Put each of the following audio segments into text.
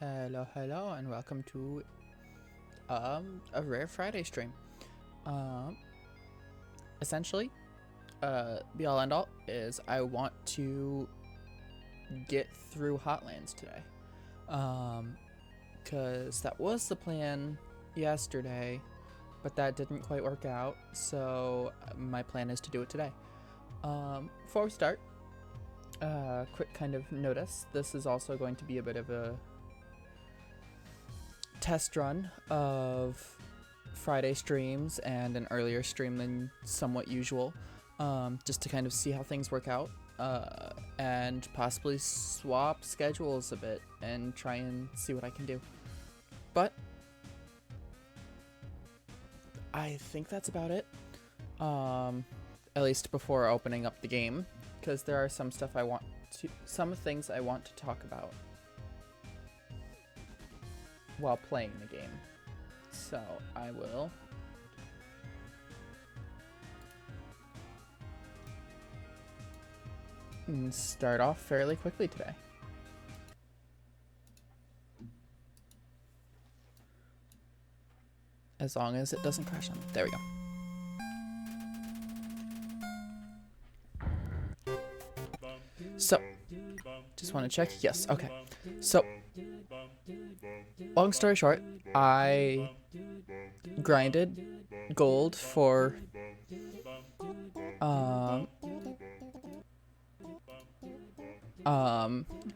Hello, and welcome to a Rare Friday stream. Um, Essentially, be all end all is I want to get through Hotlands today. Cause that was the plan yesterday, but that didn't quite work out. So my plan is to do it today. Before we start, quick kind of notice. This is also going to be a bit of a test run of Friday streams and an earlier stream than somewhat usual, just to kind of see how things work out, and possibly swap schedules a bit and try and see what I can do. But I think that's about it, at least before opening up the game, because there are some things I want to talk about while playing the game. So I will start off fairly quickly today. As long as it doesn't crash on me. There we go. So, just want to check. Yes, okay. So, long story short, I grinded gold for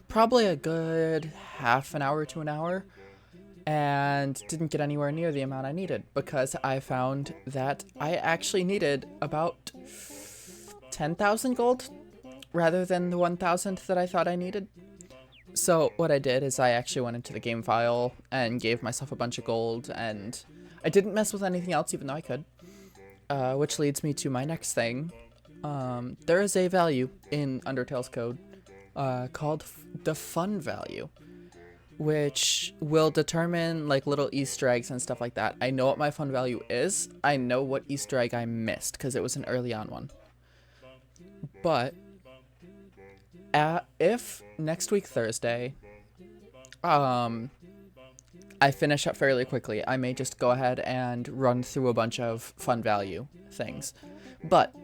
probably a good half an hour to an hour, and didn't get anywhere near the amount I needed because I found that I actually needed about 10,000 gold rather than the 1,000 that I thought I needed. So what I did is I actually went into the game file and gave myself a bunch of gold, and I didn't mess with anything else even though I could, which leads me to my next thing. There is a value in Undertale's code called the fun value, which will determine like little Easter eggs and stuff like that. I know what my fun value is. I know what Easter egg I missed because it was an early on one. But if next week Thursday, I finish up fairly quickly, I may just go ahead and run through a bunch of fun value things. But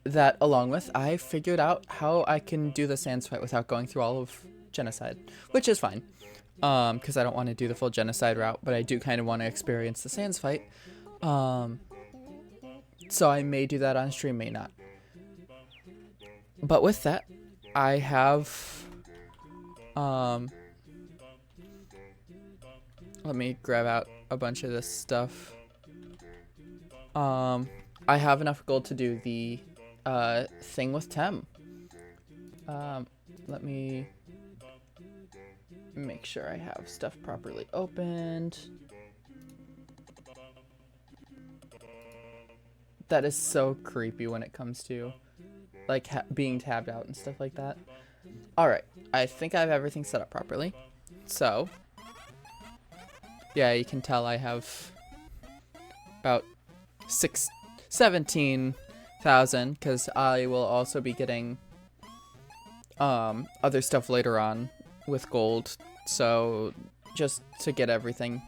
that along with, I figured out how I can do the Sans fight without going through all of Genocide, which is fine, because I don't want to do the full Genocide route, but I do kind of want to experience the Sans fight. So I may do that on stream, may not. But with that, I have, let me grab out a bunch of this stuff. I have enough gold to do the thing with Tem. Let me make sure I have stuff properly opened. That is so creepy when it comes to like being tabbed out and stuff like that. Alright, I think I have everything set up properly. So, yeah, you can tell I have about 17,000 because I will also be getting other stuff later on with gold, so just to get everything.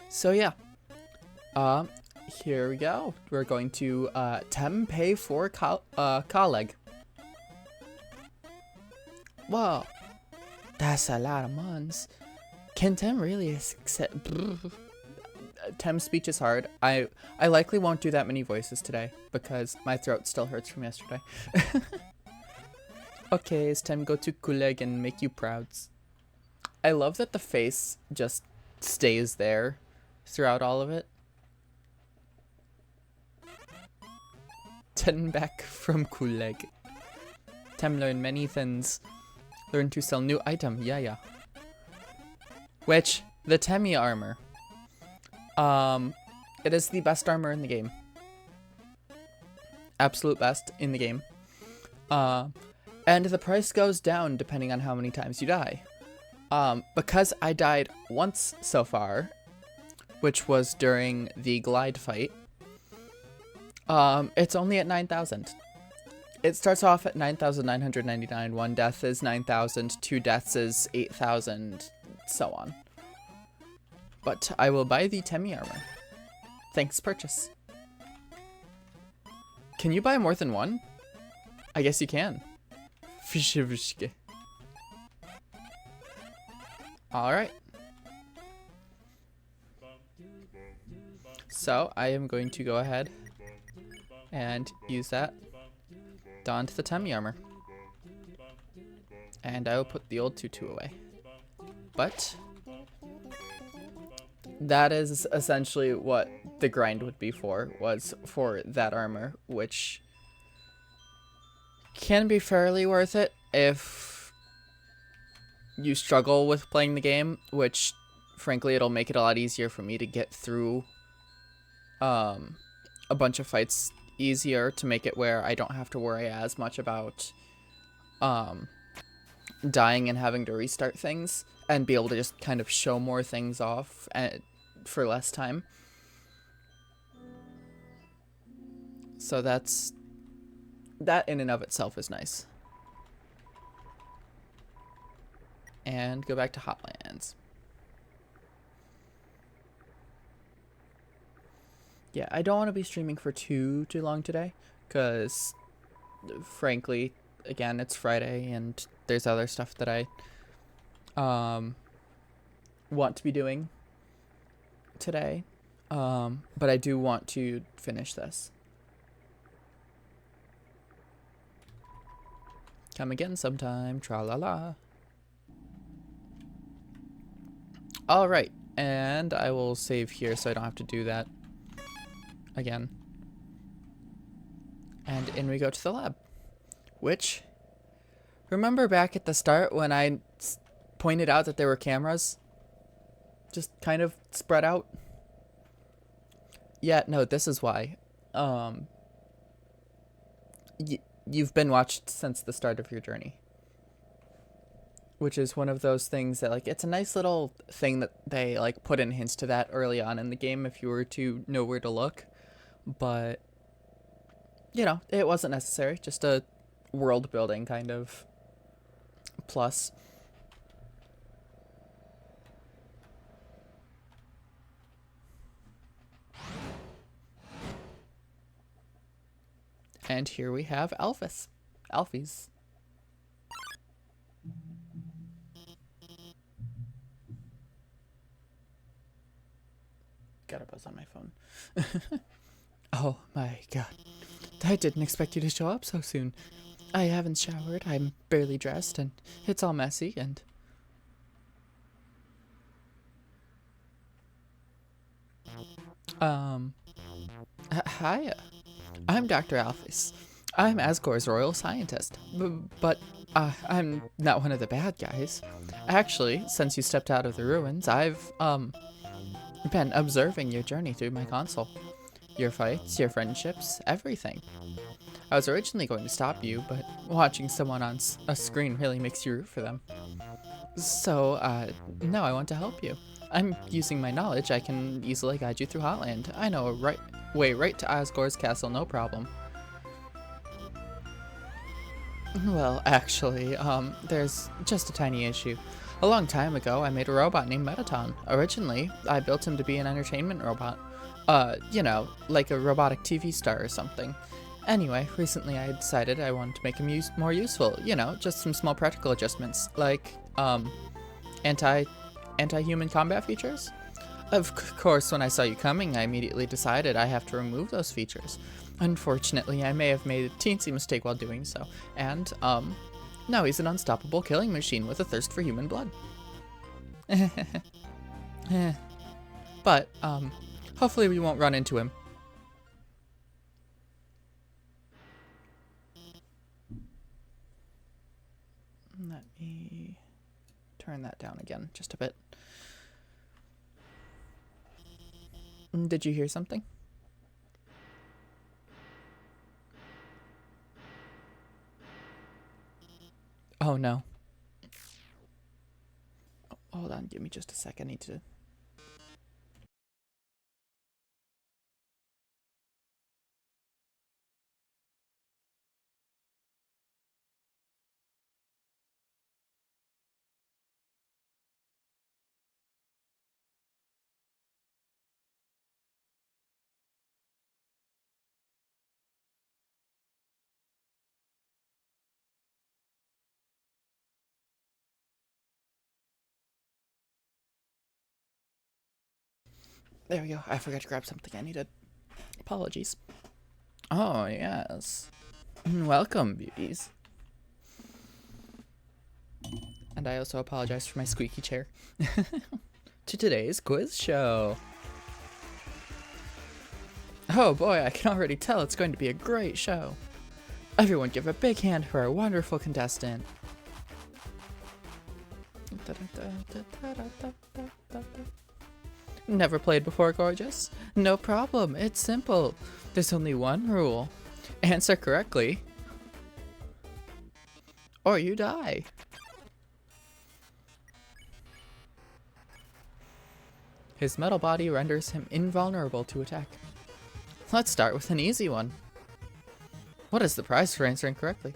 So yeah, here we go. We're going to Tem pay for colleague. Whoa, that's a lot of months. Can Tem really accept? Tem's speech is hard. I likely won't do that many voices today because my throat still hurts from yesterday. Okay, it's time to go to Kuleg and make you proud. I love that the face just stays there throughout all of it. 10 back from Kuleg. Tem learn many things. Learn to sell new item. Yeah. Which, the Temi armor. It is the best armor in the game. Absolute best in the game. And the price goes down depending on how many times you die. Because I died once so far, which was during the glide fight, it's only at 9,000. It starts off at 9,999. One death is 9,000. Two deaths is 8,000. So on. But I will buy the Temi armor. Thanks, purchase. Can you buy more than one? I guess you can. Alright. So, I am going to go ahead and use that. Don to the Temi armor. And I will put the old tutu away. But that is essentially what the grind would be for, was for that armor, which can be fairly worth it if you struggle with playing the game, which frankly it'll make it a lot easier for me to get through a bunch of fights easier, to make it where I don't have to worry as much about dying and having to restart things, and be able to just kind of show more things off for less time. So that in and of itself is nice. And go back to Hotlands. Yeah, I don't want to be streaming for too long today, because frankly, again, it's Friday and there's other stuff that I want to be doing today, but I do want to finish this. Come again sometime, tra-la-la. Alright, and I will save here so I don't have to do that again. And in we go to the lab, which, remember back at the start when I pointed out that there were cameras just kind of spread out? Yeah, no, this is why. You've been watched since the start of your journey. Which is one of those things that, like, it's a nice little thing that they, like, put in hints to that early on in the game if you were to know where to look. But, you know, it wasn't necessary. Just a world building kind of plus. And here we have Alphys. Alphys. Got a buzz on my phone. Oh my god. I didn't expect you to show up so soon. I haven't showered, I'm barely dressed, and it's all messy, and... Hi. I'm Dr. Alphys. I'm Asgore's royal scientist, but I'm not one of the bad guys. Actually, since you stepped out of the ruins, I've, been observing your journey through my console. Your fights, your friendships, everything. I was originally going to stop you, but watching someone on a screen really makes you root for them. So, now I want to help you. I'm using my knowledge, I can easily guide you through Hotland. I know a way right to Asgore's castle, no problem. Well, actually, there's just a tiny issue. A long time ago, I made a robot named Metaton. Originally, I built him to be an entertainment robot. You know, like a robotic TV star or something. Anyway, recently I decided I wanted to make him more useful. You know, just some small practical adjustments, like, anti-human combat features? Of course, when I saw you coming, I immediately decided I have to remove those features. Unfortunately, I may have made a teensy mistake while doing so, and, now he's an unstoppable killing machine with a thirst for human blood. But, hopefully we won't run into him. Let me turn that down again, just a bit. Did you hear something? Oh no. Hold on, give me just a sec. I need to There we go. I forgot to grab something I needed. Apologies. Oh, yes. Welcome, beauties. And I also apologize for my squeaky chair. To today's quiz show. Oh boy, I can already tell it's going to be a great show. Everyone give a big hand for our wonderful contestant. Never played before, gorgeous? No problem, it's simple. There's only one rule. Answer correctly, or you die. His metal body renders him invulnerable to attack. Let's start with an easy one. What is the prize for answering correctly?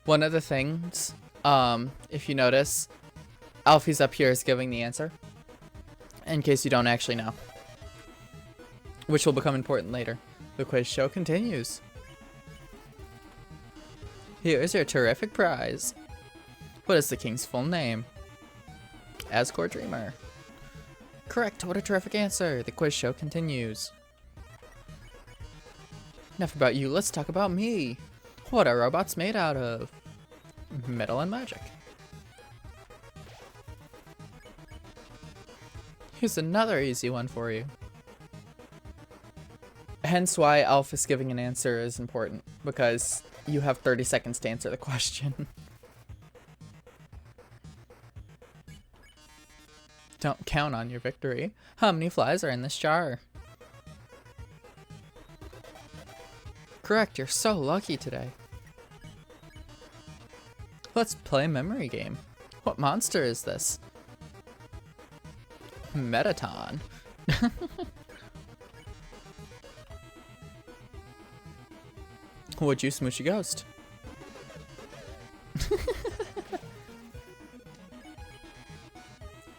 One of the things, if you notice, Alfie's up here is giving the answer, in case you don't actually know, which will become important later. The quiz show continues. Here's your terrific prize. What is the king's full name? Asgore Dreamer. Correct, what a terrific answer. The quiz show continues. Enough about you, let's talk about me. What are robots made out of? Metal and magic. Here's another easy one for you. Hence why Alpha's giving an answer is important, because you have 30 seconds to answer the question. Don't count on your victory. How many flies are in this jar? Correct, you're so lucky today. Let's play a memory game. What monster is this? Metaton. Would you smooch a ghost?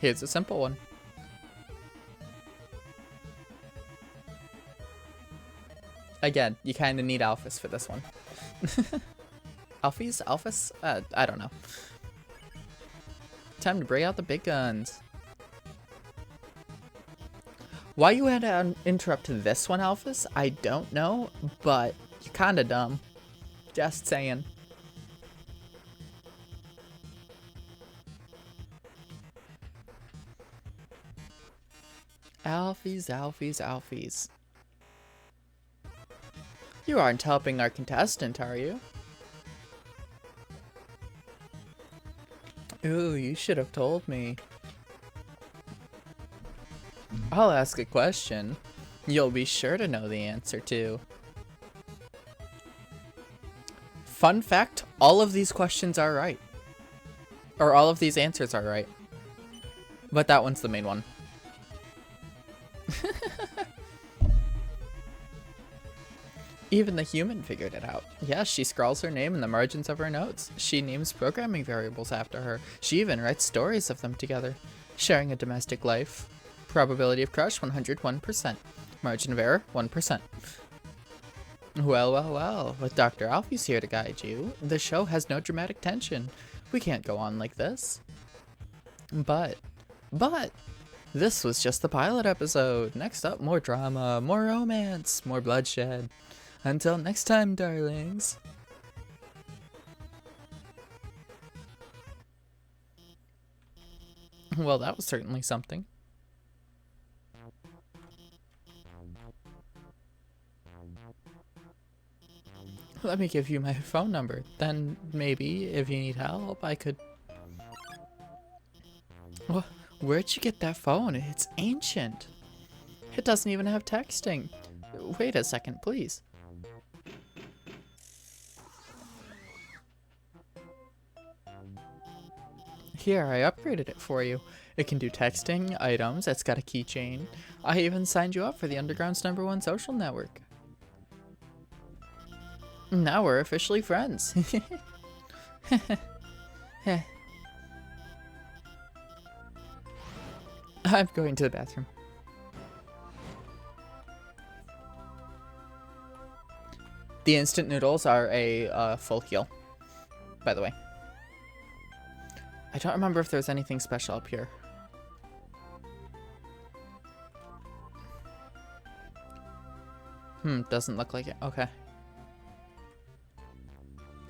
Here's a simple one. Again, you kind of need Alphys for this one. Alphys? Alphys? I don't know. Time to bring out the big guns. Why you had to interrupt this one, Alphys, I don't know, but you're kind of dumb. Just saying. Alphys, Alphys, Alphys. You aren't helping our contestant, are you? Ooh, you should have told me. I'll ask a question you'll be sure to know the answer to. Fun fact, all of these questions are right. Or all of these answers are right. But that one's the main one. Even the human figured it out. Yes, she scrawls her name in the margins of her notes. She names programming variables after her. She even writes stories of them together. Sharing a domestic life. Probability of crush, 101%. Margin of error, 1%. Well, well, well. With Dr. Alphys here to guide you, the show has no dramatic tension. We can't go on like this. But, this was just the pilot episode. Next up, more drama, more romance, more bloodshed. Until next time, darlings. Well, that was certainly something. Let me give you my phone number. Then maybe, if you need help, I could... Where'd you get that phone? It's ancient. It doesn't even have texting. Wait a second, please. Here, I upgraded it for you. It can do texting, items, it's got a keychain. I even signed you up for the Underground's #1 social network. Now we're officially friends. I'm going to the bathroom. The instant noodles are a full heal, by the way. I don't remember if there's anything special up here. Doesn't look like it. Okay.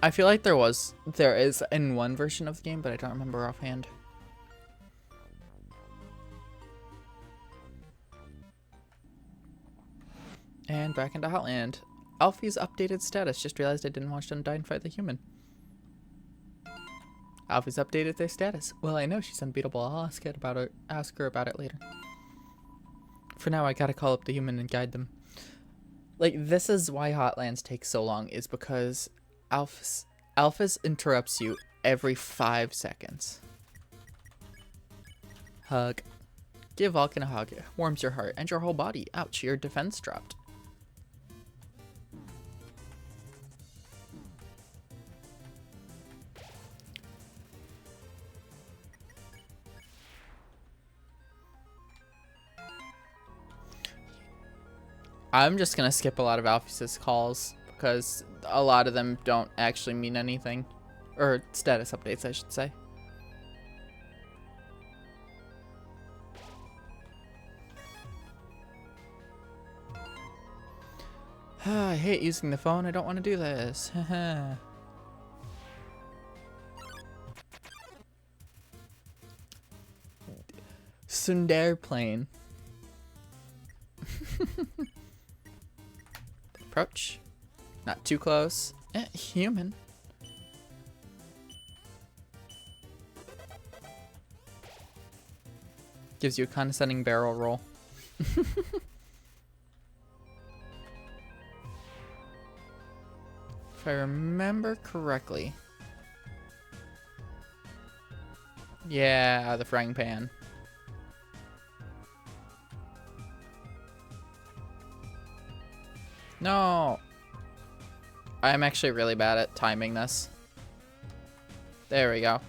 I feel like there is in one version of the game, but I don't remember offhand. And back into Hotland. Alfie's updated status. Just realized I didn't watch them die and fight the human. Alfie's updated their status. Well, I know she's unbeatable. I'll ask her about it later. For now, I gotta call up the human and guide them. Like, this is why Hotlands takes so long, is because Alphys interrupts you every 5 seconds. Hug. Give Vulcan a hug. It warms your heart and your whole body. Ouch, your defense dropped. I'm just gonna skip a lot of Alphys' calls because a lot of them don't actually mean anything. Or status updates, I should say. I hate using the phone. I don't want to do this. Sundar plane. Approach. Not too close. Human. Gives you a condescending barrel roll. If I remember correctly. Yeah, the frying pan. No! I'm actually really bad at timing this. There we go.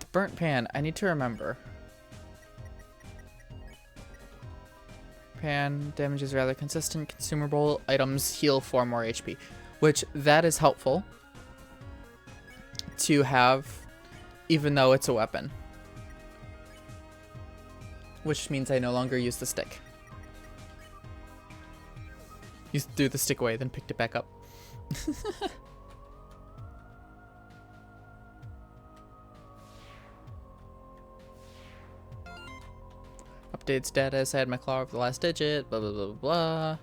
The burnt pan, I need to remember. Pan damage is rather consistent. Consumable items heal 4 more HP. Which, that is helpful to have, even though it's a weapon. Which means I no longer use the stick. You threw the stick away, then picked it back up. Update status, I had my claw over the last digit, blah blah blah blah.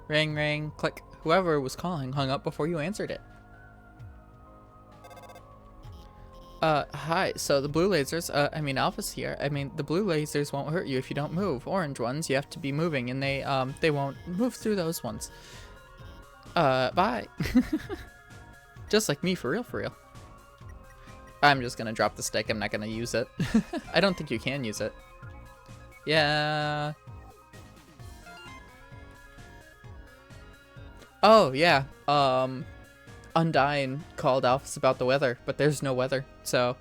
Ring ring, click. Whoever was calling hung up before you answered it. Hi, so the blue lasers, Alpha's here. The blue lasers won't hurt you if you don't move. Orange ones, you have to be moving, and they won't move through those ones. Bye. Just like me, for real, for real. I'm just gonna drop the stick, I'm not gonna use it. I don't think you can use it. Yeah. Oh, yeah, Undyne called Alphys about the weather, but there's no weather, so.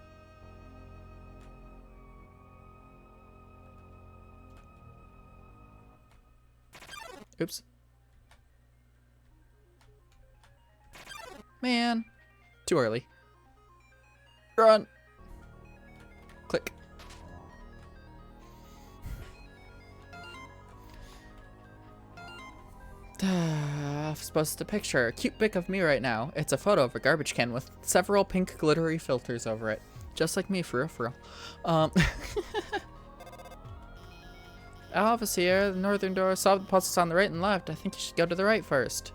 Oops. Man. Too early. Run. Click. Alphys posted a picture. A cute pic of me right now. It's a photo of a garbage can with several pink glittery filters over it. Just like me, for real, for real. Alphys here. The northern door. Saw the puzzles on the right and left. I think you should go to the right first.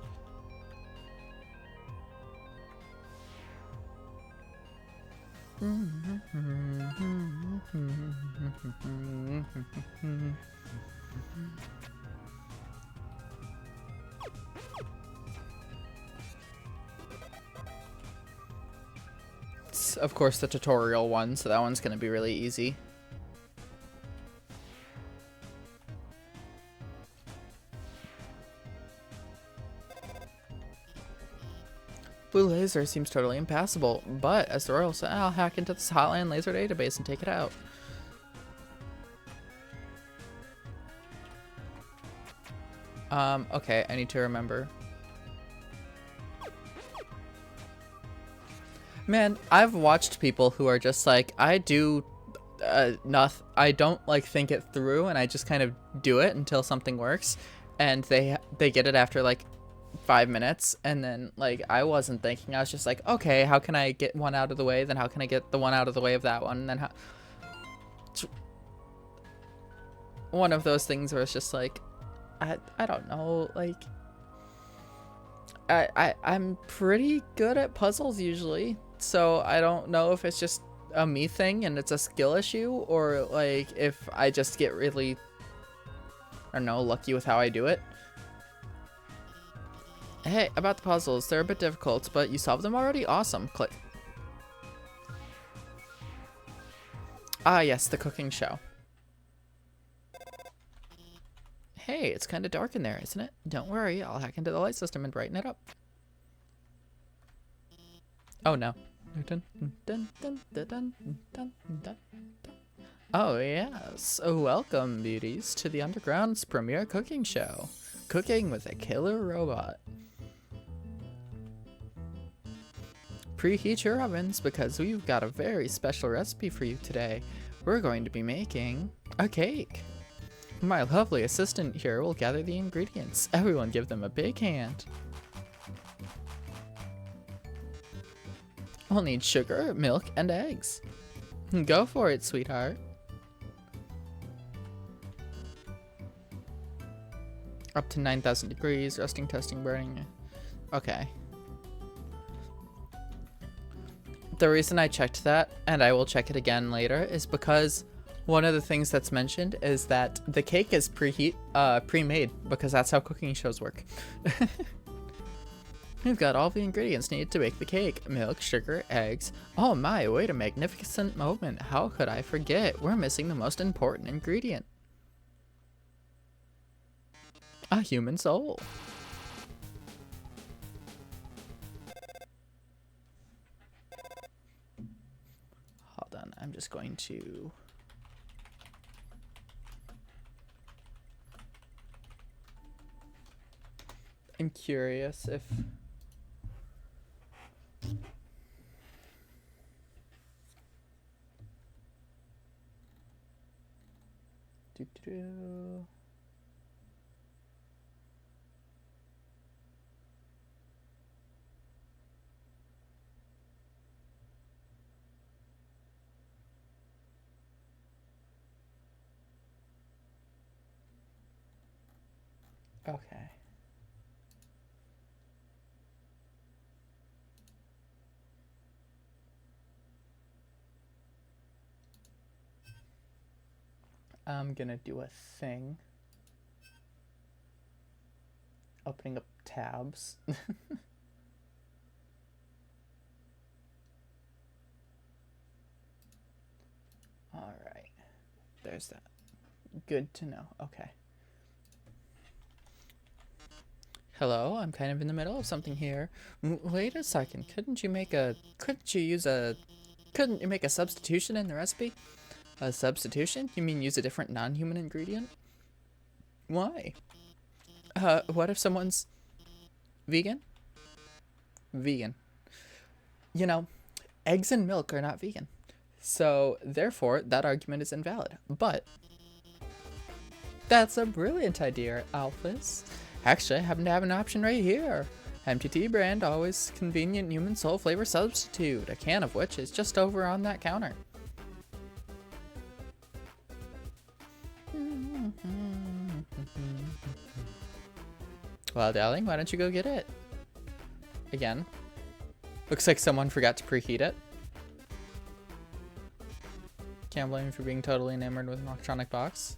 It's, of course, the tutorial one, so that one's gonna be really easy. Blue laser seems totally impassable, but as the Royal said, I'll hack into this Hotland laser database and take it out. Okay, I need to remember. Man, I've watched people who are just like, I do I don't like think it through, and I just kind of do it until something works, and they get it after like 5 minutes, and then like I wasn't thinking. I was just like, okay, how can I get one out of the way? Then how can I get the one out of the way of that one? And then how? It's one of those things where it's just like, I don't know, like I'm pretty good at puzzles usually, so I don't know if it's just a me thing and it's a skill issue, or like if I just get really, I don't know, lucky with how I do it. Hey, about the puzzles, they're a bit difficult, but you solved them already? Awesome. Click. Ah, yes, the cooking show. Hey, it's kind of dark in there, isn't it? Don't worry, I'll hack into the light system and brighten it up. Oh no. Oh yes, welcome beauties to the Underground's premiere cooking show. Cooking with a killer robot. Preheat your ovens because we've got a very special recipe for you today. We're going to be making a cake. My lovely assistant here will gather the ingredients. Everyone give them a big hand. We'll need sugar, milk, and eggs. Go for it, sweetheart. Up to 9,000 degrees, resting, testing, burning. Okay. The reason I checked that, and I will check it again later, is because one of the things that's mentioned is that the cake is pre-made, because that's how cooking shows work. We've got all the ingredients needed to bake the cake. Milk, sugar, eggs. Oh my, wait a magnificent moment. How could I forget? We're missing the most important ingredient. A human soul. Hold on, I'm just going to... I'm curious if... Okay. I'm gonna do a thing. Opening up tabs. Alright. There's that. Good to know. Okay. Hello, I'm kind of in the middle of something here. Wait a second. Couldn't you make a substitution in the recipe? A substitution? You mean use a different non-human ingredient? Why? What if someone's vegan? Vegan. You know, eggs and milk are not vegan. So, therefore, that argument is invalid. But that's a brilliant idea, Alphys. Actually, I happen to have an option right here. MTT brand, always convenient human soul flavor substitute, a can of which is just over on that counter. Well, darling, why don't you go get it? Again. Looks like someone forgot to preheat it. Can't blame you for being totally enamored with an electronic box.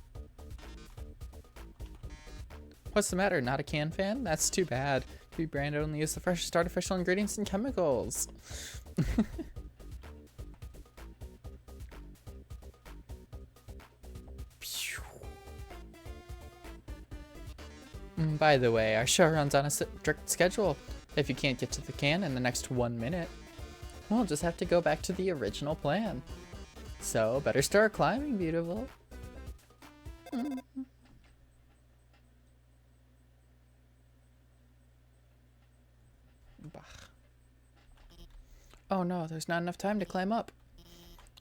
What's the matter? Not a can fan? That's too bad. To be branded only use the freshest artificial ingredients and chemicals. By the way, our show runs on a strict schedule. If you can't get to the can in the next 1 minute, we'll just have to go back to the original plan. So, better start climbing, beautiful. Oh no, there's not enough time to climb up.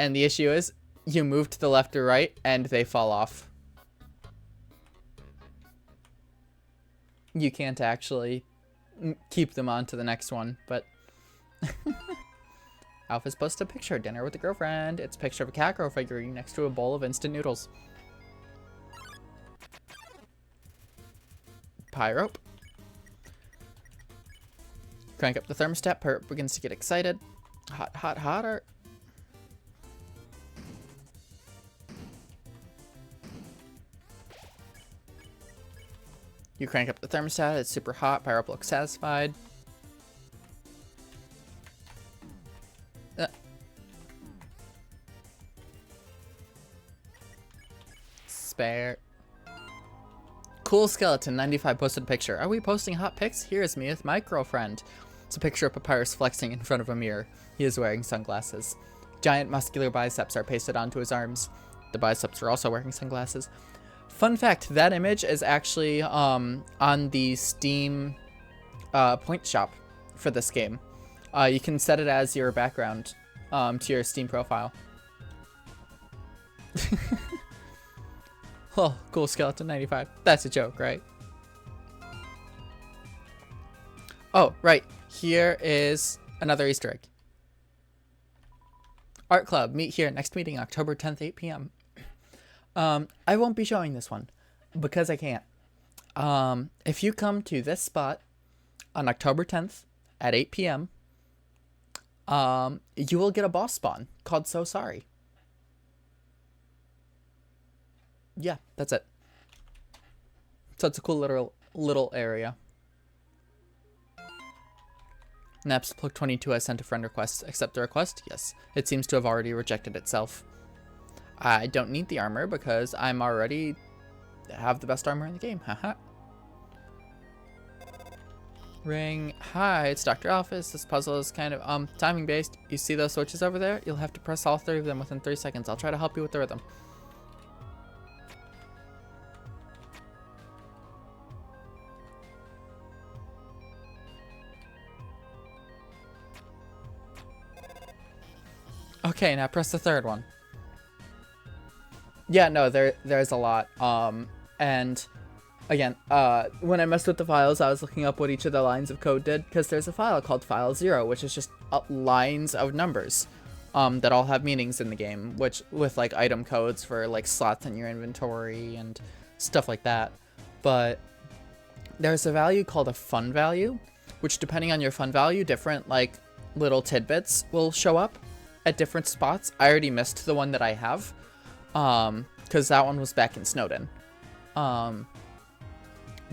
And the issue is, you move to the left or right, and they fall off. You can't actually keep them on to the next one, but... Alpha's posted a picture of dinner with a girlfriend. It's a picture of a cat girl figurine next to a bowl of instant noodles. Pyrope. Crank up the thermostat. Pyrope begins to get excited. Hot, hot, hotter. You crank up the thermostat. It's super hot. Pyrope looks satisfied. Spare. Cool Skeleton 95 posted a picture. Are we posting hot pics? Here's me with my girlfriend. It's a picture of Papyrus flexing in front of a mirror. He is wearing sunglasses. Giant muscular biceps are pasted onto his arms. The biceps are also wearing sunglasses. Fun fact, that image is actually on the Steam point shop for this game. You can set it as your background to your Steam profile. Oh, Cool Skeleton 95. That's a joke, right? Oh, right. Here is another Easter egg. Art Club. Meet here. Next meeting, October 10th, 8 p.m. I won't be showing this one because I can't. If you come to this spot on October 10th at 8 p.m., you will get a boss spawn called So Sorry. Yeah, that's it. So it's a cool little area. Naps Plug 22 has sent a friend request. Accept the request? Yes. It seems to have already rejected itself. I don't need the armor because I'm already have the best armor in the game. Haha. Ring. Hi, it's Dr. Alphys. This puzzle is kind of timing based. You see those switches over there? You'll have to press all 3 of them within 3 seconds. I'll try to help you with the rhythm. Okay, now press the 3rd one. Yeah, no, there's a lot. And again, when I messed with the files, I was looking up what each of the lines of code did, because there's a file called file 0, which is just lines of numbers that all have meanings in the game, which with like item codes for like slots in your inventory and stuff like that. But there's a value called a fun value, which depending on your fun value, different like little tidbits will show up at different spots. I already missed the one that I have, because that one was back in Snowden.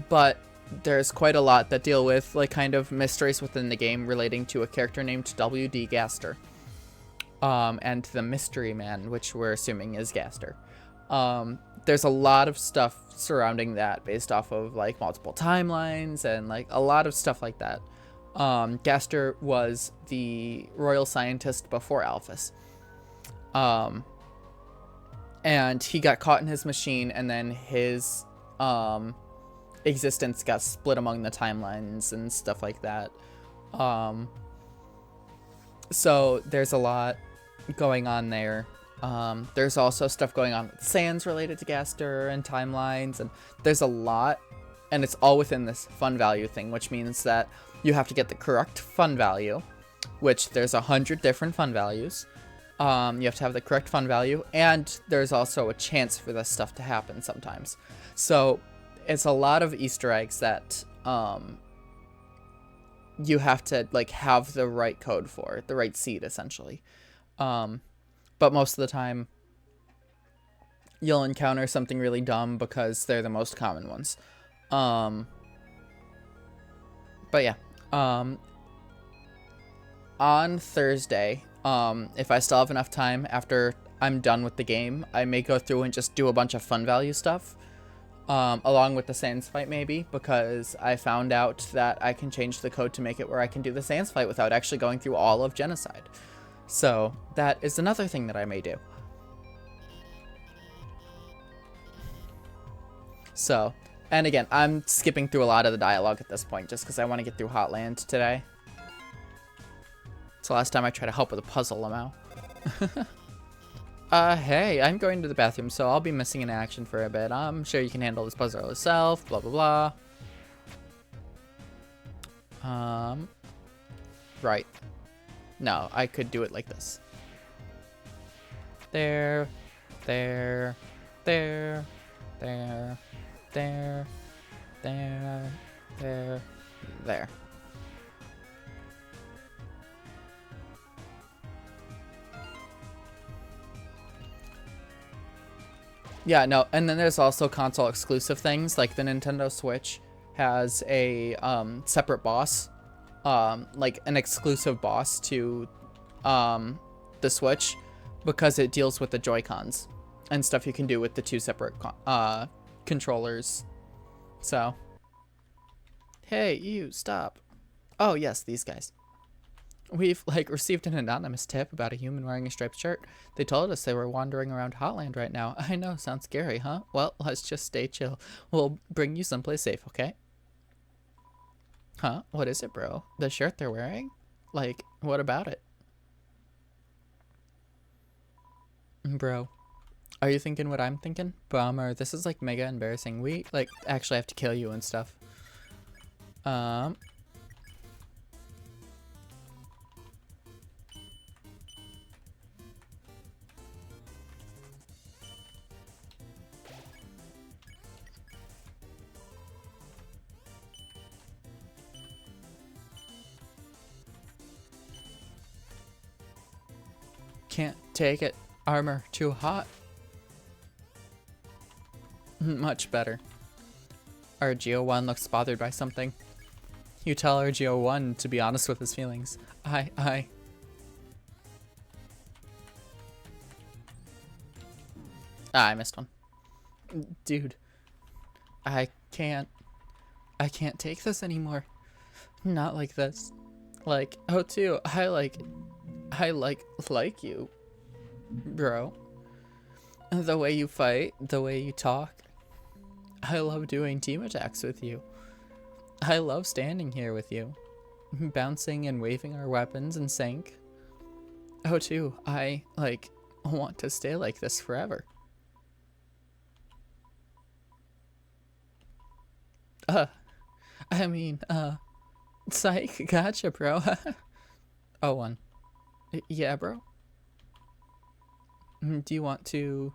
But there's quite a lot that deal with like kind of mysteries within the game relating to a character named W.D. Gaster, and the Mystery Man, which we're assuming is Gaster. There's a lot of stuff surrounding that based off of like multiple timelines and like a lot of stuff like that. Gaster was the royal scientist before Alphys. And he got caught in his machine, and then his existence got split among the timelines and stuff like that. So there's a lot going on there. There's also stuff going on with sands related to Gaster and timelines, and there's a lot, and it's all within this fun value thing, which means that you have to get the correct fun value, which there's 100 different fun values. You have to have the correct fun value, and there's also a chance for this stuff to happen sometimes. So it's a lot of Easter eggs that you have to like have the right code for, the right seed essentially. But most of the time you'll encounter something really dumb because they're the most common ones. But yeah, on Thursday, if I still have enough time after I'm done with the game, I may go through and just do a bunch of fun value stuff, along with the Sans fight maybe, because I found out that I can change the code to make it where I can do the Sans fight without actually going through all of Genocide. So that is another thing that I may do. So, and again, I'm skipping through a lot of the dialogue at this point just because I want to get through Hotland today. It's the last time I try to help with a puzzle, Lamau. Hey, I'm going to the bathroom, so I'll be missing in action for a bit. I'm sure you can handle this puzzle yourself, blah, blah, blah. Right. No, I could do it like this. There, there, there, there, there, there, there, there. Yeah, no, and then there's also console exclusive things, like the Nintendo Switch has a separate boss, like an exclusive boss to the Switch, because it deals with the Joy-Cons and stuff you can do with the two separate controllers. So, hey, you, stop. Oh, yes, these guys. We've, like, received an anonymous tip about a human wearing a striped shirt. They told us they were wandering around Hotland right now. I know, sounds scary, huh? Well, let's just stay chill. We'll bring you someplace safe, okay? Huh? What is it, bro? The shirt they're wearing? Like, what about it? Bro, are you thinking what I'm thinking? Bummer, this is, like, mega embarrassing. We, like, actually have to kill you and stuff. Can't take it. Armor too hot. Much better. RGO1 looks bothered by something. You tell RGO1 to be honest with his feelings. I missed one. Dude. I can't take this anymore. Not like this. Like, O2, I like you, bro. The way you fight, the way you talk. I love doing team attacks with you. I love standing here with you, bouncing and waving our weapons in sync. O2, I, like, want to stay like this forever. Psych, gotcha, bro. O1. Yeah, bro. Do you want to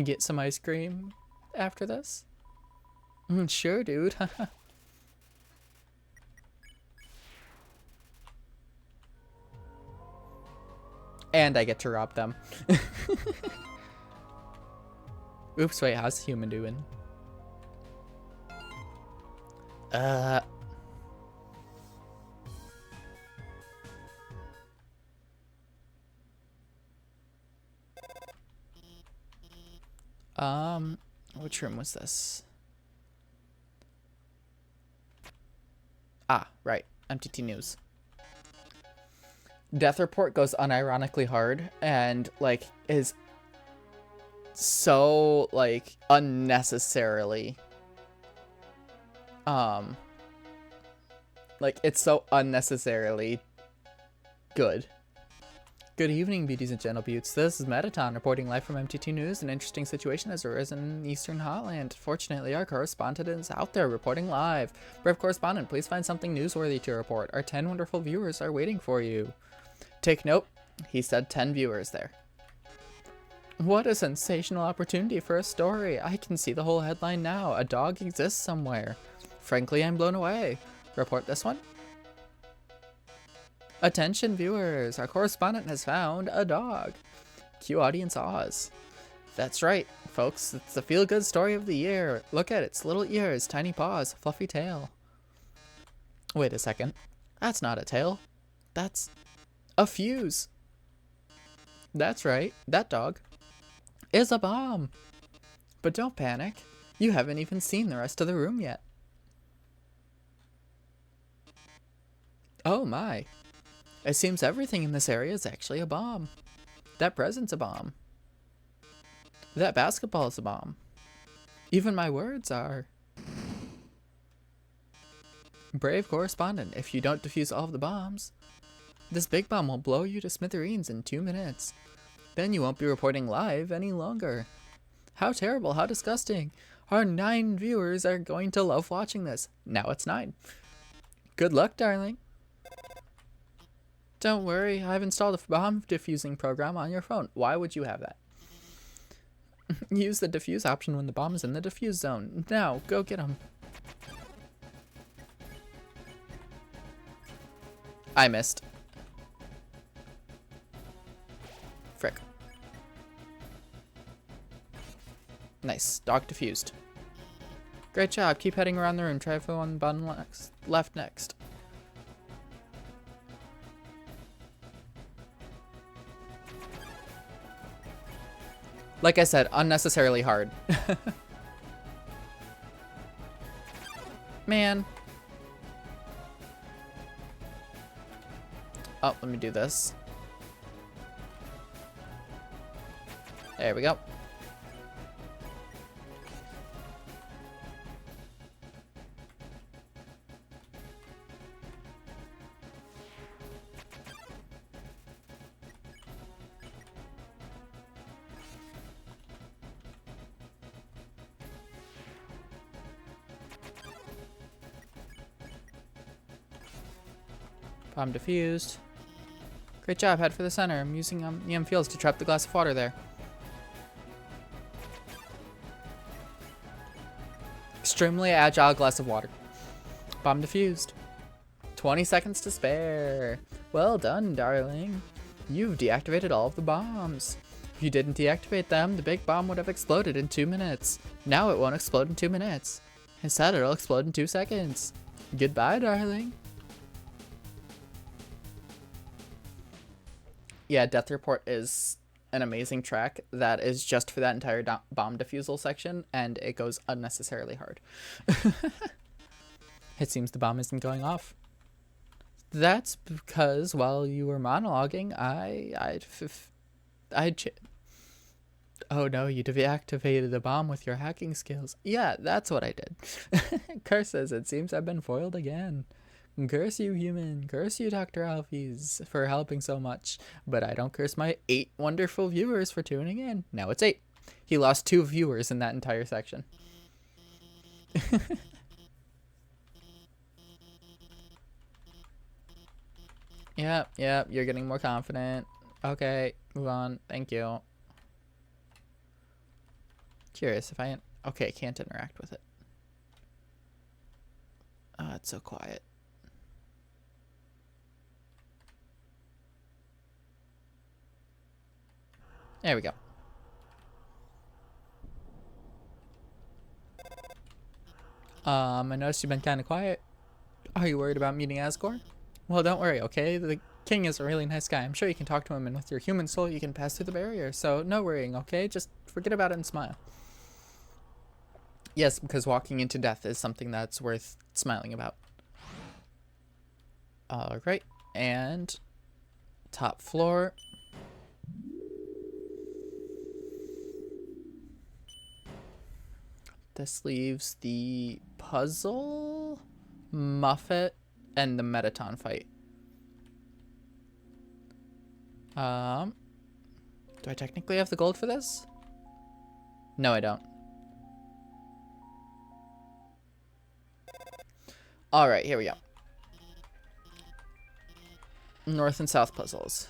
get some ice cream after this? Sure, dude. And I get to rob them. Oops, wait, how's the human doing? Which room was this? Ah, right. MTT News. Death Report goes unironically hard and, like, is so, like, unnecessarily, like, it's so unnecessarily good. Good evening, beauties and gentle beauts. This is Metaton reporting live from MTT News. An interesting situation has arisen in Eastern Hotland. Fortunately, our correspondent is out there reporting live. Brave correspondent, please find something newsworthy to report. Our 10 wonderful viewers are waiting for you. Take note, he said 10 viewers there. What a sensational opportunity for a story. I can see the whole headline now. A dog exists somewhere. Frankly, I'm blown away. Report this one? Attention viewers, our correspondent has found a dog. Cue audience Oz. That's right, folks, it's the feel-good story of the year. Look at its little ears, tiny paws, fluffy tail. Wait a second, that's not a tail. That's a fuse. That's right, that dog is a bomb. But don't panic, you haven't even seen the rest of the room yet. Oh my. It seems everything in this area is actually a bomb. That present's a bomb. That basketball is a bomb. Even my words are. Brave correspondent, if you don't defuse all of the bombs, this big bomb will blow you to smithereens in 2 minutes. Then you won't be reporting live any longer. How terrible, how disgusting. Our 9 viewers are going to love watching this. Now it's 9. Good luck, darling. Don't worry, I've installed a bomb diffusing program on your phone. Why would you have that? Use the defuse option when the bomb is in the defuse zone. Now, go get him. I missed. Frick. Nice. Dog defused. Great job. Keep heading around the room. Try for one button left next. Like I said, unnecessarily hard. Man. Oh, let me do this. There we go. Bomb defused. Great job, head for the center. I'm using EM fields to trap the glass of water there. Extremely agile glass of water. Bomb defused. 20 seconds to spare. Well done, darling. You've deactivated all of the bombs. If you didn't deactivate them, the big bomb would have exploded in 2 minutes. Now it won't explode in 2 minutes. Instead, it'll explode in 2 seconds. Goodbye, darling. Yeah, Death Report is an amazing track that is just for that entire bomb defusal section, and it goes unnecessarily hard. It seems the bomb isn't going off. That's because while you were monologuing, oh no, you deactivated the bomb with your hacking skills. Yeah, that's what I did. Curses, it seems I've been foiled again. Curse you, human. Curse you, Dr. Alphys, for helping so much. But I don't curse my 8 wonderful viewers for tuning in. Now it's 8. He lost 2 viewers in that entire section. Yep, you're getting more confident. Okay, move on. Thank you. Curious if I... Okay, can't interact with it. Oh, it's so quiet. There we go. I noticed you've been kind of quiet. Are you worried about meeting Asgore? Well, don't worry, okay? The king is a really nice guy. I'm sure you can talk to him, and with your human soul, you can pass through the barrier. So, no worrying, okay? Just forget about it and smile. Yes, because walking into death is something that's worth smiling about. Alright, and top floor. This leaves the puzzle, Muffet, and the Metaton fight. Do I technically have the gold for this? No, I don't. Alright, here we go. North and South puzzles.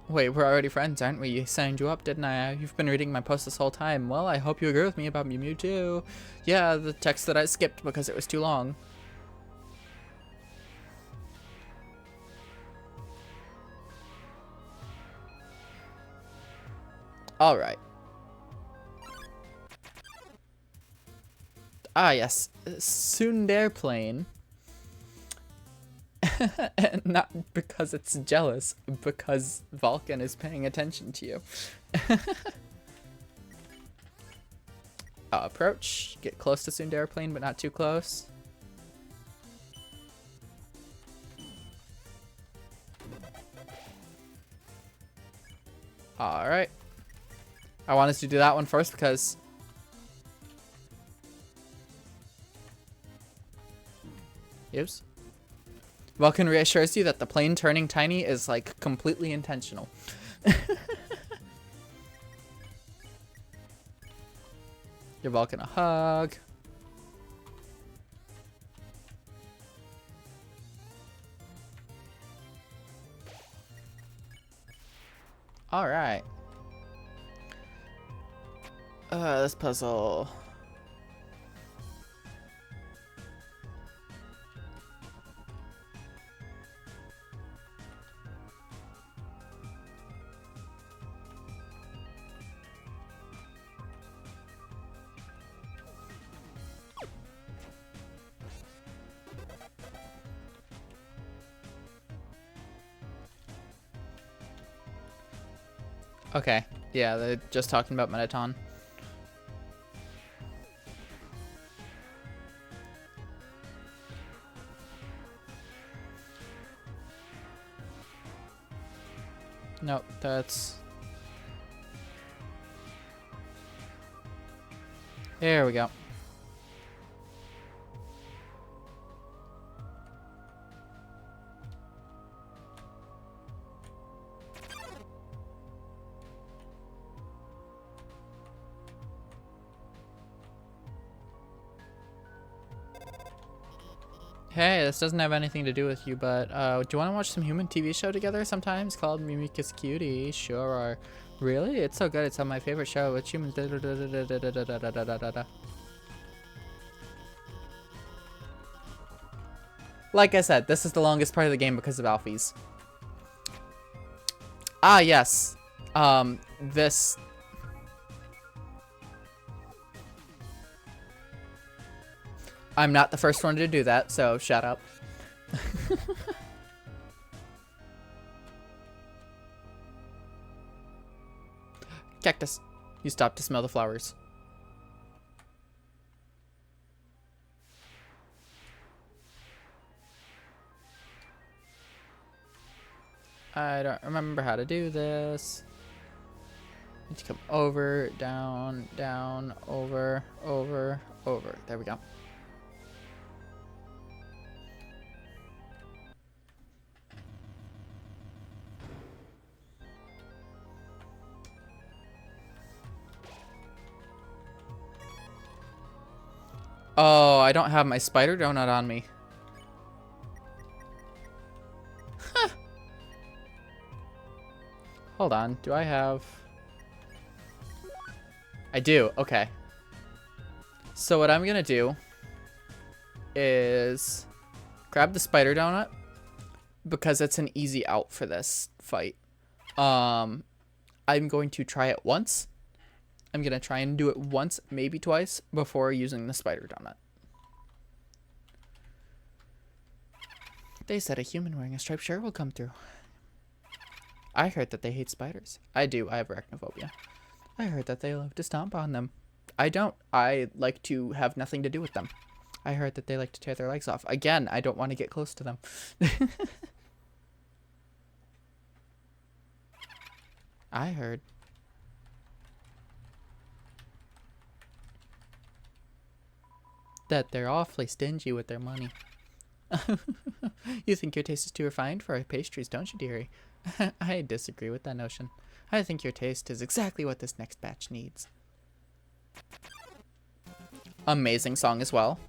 Wait, we're already friends, aren't we? You signed you up, didn't I? You've been reading my post this whole time. Well, I hope you agree with me about Mew Mew too. Yeah, the text that I skipped because it was too long. Alright. Ah, yes. Tsundere Plane. And not because it's jealous, because Vulcan is paying attention to you. Approach. Get close to Tsundere Plane, but not too close. Alright. I want us to do that one first because... Oops. Vulcan reassures you that the plane turning tiny is, like, completely intentional. Give Vulcan a hug. Alright. This puzzle. Okay. Yeah, they're just talking about Mettaton. Nope, that's... There we go. Hey, this doesn't have anything to do with you, but do you want to watch some human TV show together sometime? It's called Mimika's Cutie. Sure. Really? It's so good. It's on my favorite show. It's humans. Like I said, this is the longest part of the game because of Alfie's. Ah, yes. This... I'm not the first one to do that, so shut up. Cactus, you stop to smell the flowers. I don't remember how to do this. Need to come over, down, down, over, over, over. There we go. Oh, I don't have my spider donut on me. Huh. Hold on, do I have... I do, okay. So what I'm gonna do is grab the spider donut because it's an easy out for this fight. I'm going to try it once. I'm gonna try and do it once, maybe twice, before using the spider donut. They said a human wearing a striped shirt will come through. I heard that they hate spiders. I do, I have arachnophobia. I heard that they love to stomp on them. I don't. I like to have nothing to do with them. I heard that they like to tear their legs off. Again, I don't want to get close to them. I heard. That they're awfully stingy with their money. You think your taste is too refined for our pastries, don't you, dearie? I disagree with that notion. I think your taste is exactly what this next batch needs. Amazing song as well.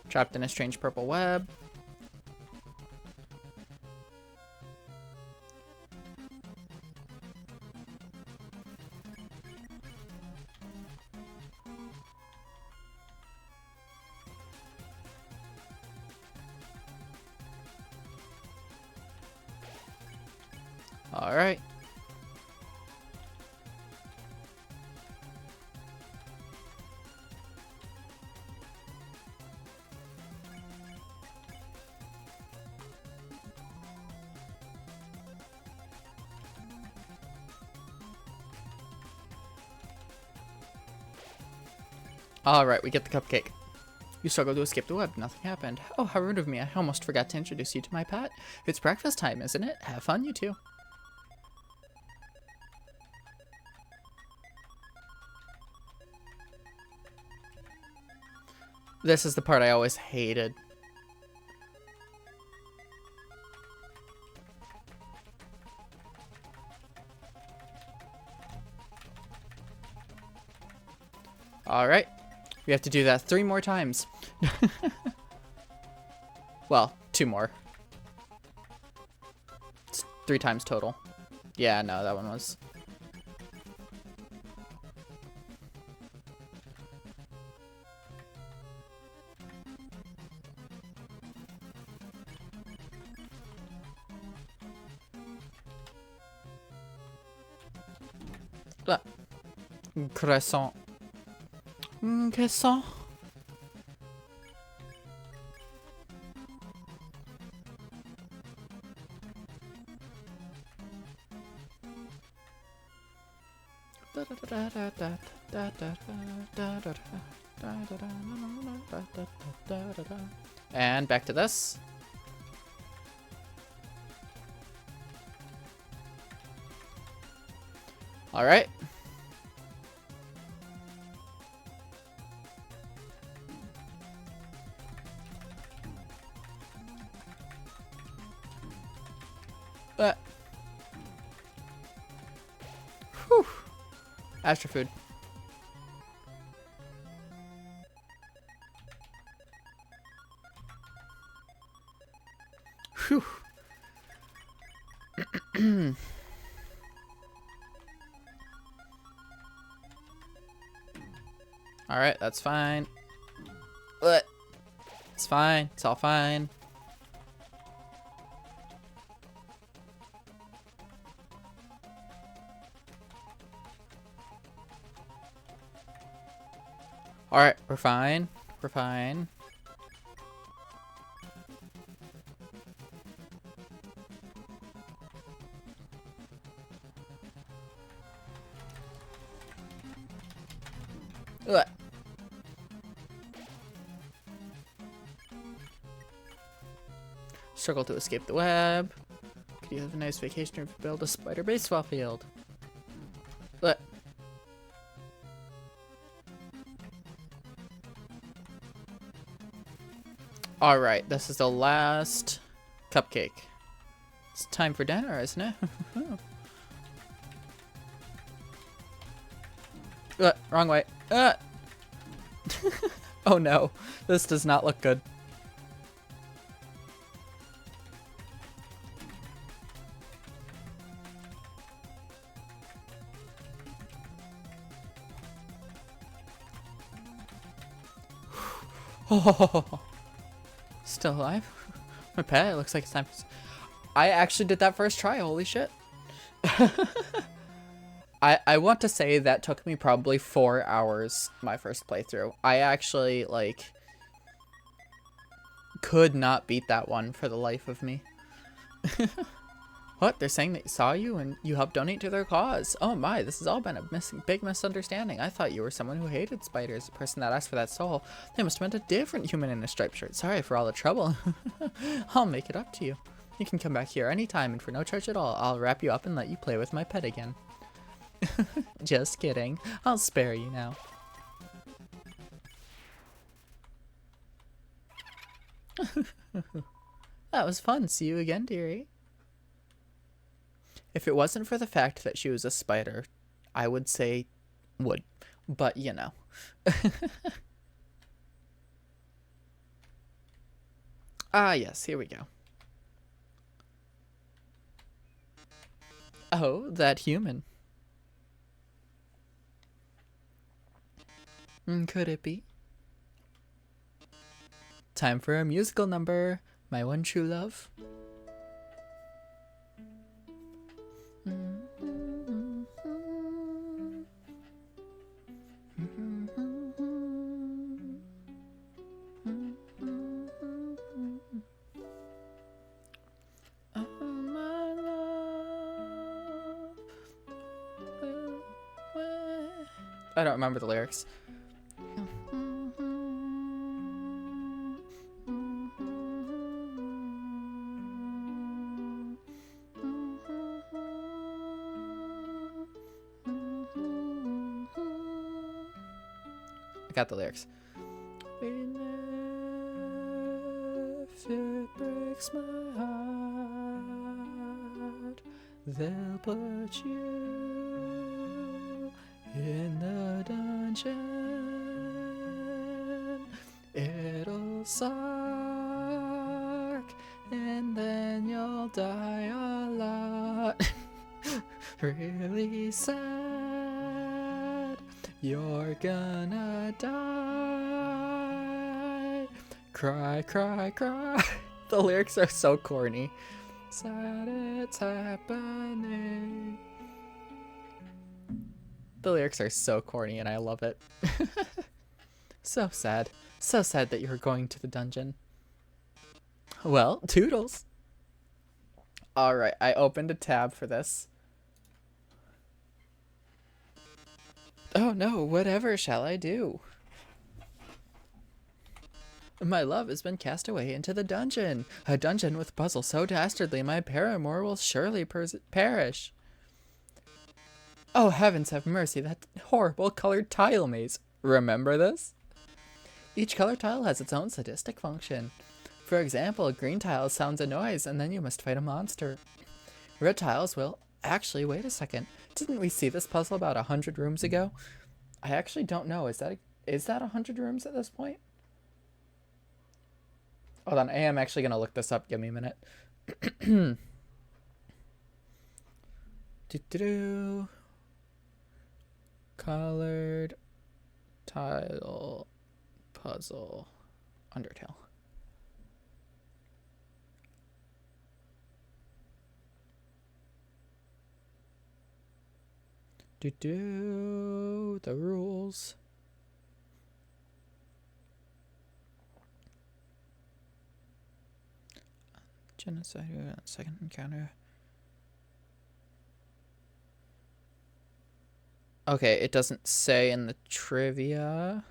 Trapped in a strange purple web. All right. All right, we get the cupcake. You struggled to escape the web. Nothing happened. Oh, how rude of me. I almost forgot to introduce you to my pet. It's breakfast time, isn't it? Have fun, you two. This is the part I always hated. Alright. We have to do that 3 more times. Well, 2 more. It's 3 times total. Yeah, no, that one was... Ah. Croissant. Croissant. And back to this. All right. Whew. Astro food. Whew. All right, that's fine. It's fine. It's all fine. All right, we're fine. We're fine. Ugh. Struggle to escape the web. Could you have a nice vacation if you build a spider baseball field? Ugh. All right, this is the last cupcake. It's time for dinner, isn't it? Wrong way. Oh no, this does not look good. Oh, still alive? My pet, it looks like it's time for... I actually did that first try, holy shit. I want to say that took me probably 4 hours, my first playthrough. I actually, like, could not beat that one for the life of me. What? They're saying they saw you and you helped donate to their cause. Oh my, this has all been a big misunderstanding. I thought you were someone who hated spiders. The person that asked for that soul, they must have meant a different human in a striped shirt. Sorry for all the trouble. I'll make it up to you. You can come back here anytime and for no charge at all. I'll wrap you up and let you play with my pet again. Just kidding. I'll spare you now. That was fun. See you again, dearie. If it wasn't for the fact that she was a spider, I would say would. But, you know. Ah, yes. Here we go. Oh, that human. Could it be? Time for a musical number. My one true love. I don't remember the lyrics. got the lyrics. If it breaks my heart, they'll put you in the dungeon. It'll suck, and then you'll die a lot. Really sad, you're gonna die. Cry, cry, cry. The lyrics are so corny. Sad it's happening. The lyrics are so corny and I love it. So sad. So sad that you're going to the dungeon. Well, toodles. Alright, I opened a tab for this. Oh no, whatever shall I do? My love has been cast away into the dungeon. A dungeon with puzzles so dastardly my paramour will surely perish. Oh, heavens have mercy, that horrible colored tile maze. Remember this? Each color tile has its own sadistic function. For example, green tile sounds a noise and then you must fight a monster. Red tiles will... Actually, wait a second. Didn't we see this puzzle about 100 rooms ago? I actually don't know. Is that 100 rooms at this point? Hold on, I am actually going to look this up. Give me a minute. Do-do-do. Colored tile puzzle Undertale. Do the rules. Genocide, second encounter. Okay, it doesn't say in the trivia.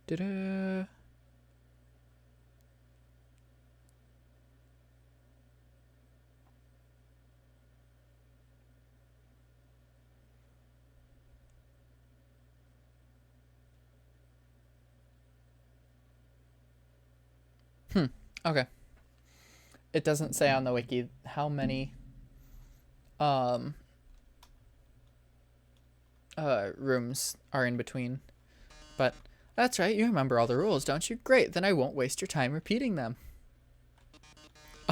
Da-da. Okay. It doesn't say on the wiki how many rooms are in between. But that's right, you remember all the rules, don't you? Great, then I won't waste your time repeating them.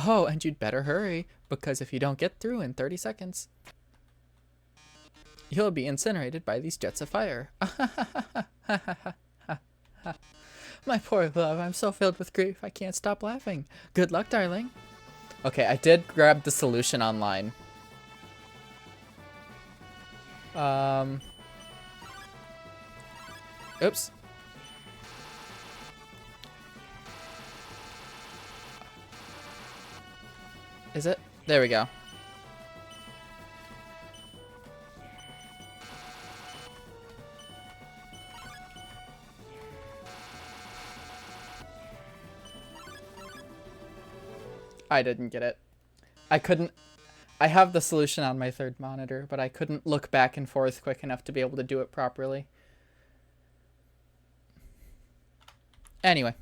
Oh, and you'd better hurry, because if you don't get through in 30 seconds, you'll be incinerated by these jets of fire. My poor love, I'm so filled with grief, I can't stop laughing. Good luck, darling. Okay, I did grab the solution online. Oops. Is it? There we go. I didn't get it. I couldn't... I have the solution on my third monitor, but I couldn't look back and forth quick enough to be able to do it properly. Anyway.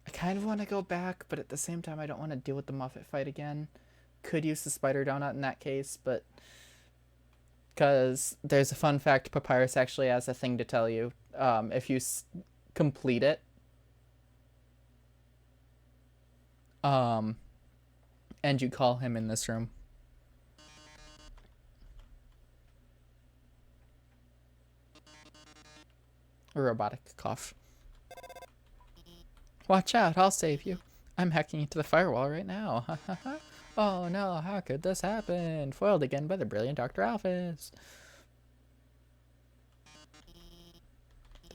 I kind of want to go back, but at the same time I don't want to deal with the Muffet fight again. Could use the spider donut in that case, but... Because there's a fun fact, Papyrus actually has a thing to tell you. If you complete it, and you call him in this room. A robotic cough. Watch out, I'll save you. I'm hacking into the firewall right now. Oh no, how could this happen? Foiled again by the brilliant Dr. Alphys.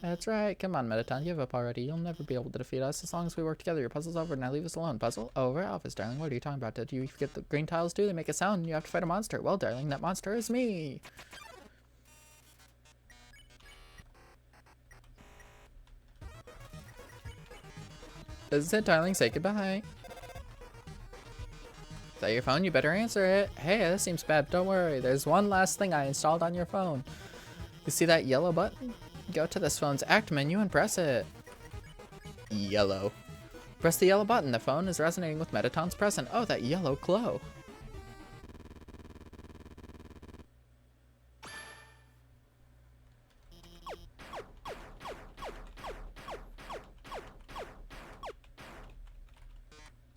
That's right. Come on, Mettaton, give up already. You'll never be able to defeat us as long as we work together. Your puzzle's over, now leave us alone. Puzzle? Over? Alphys, darling, what are you talking about? Did you forget the green tiles do? They make a sound and you have to fight a monster. Well, darling, that monster is me. This is it, darling. Say goodbye. Is that your phone? You better answer it. Hey, this seems bad. Don't worry. There's one last thing I installed on your phone. You see that yellow button? Go to this phone's act menu and press it. Yellow. Press the yellow button. The phone is resonating with Mettaton's present. Oh, that yellow glow.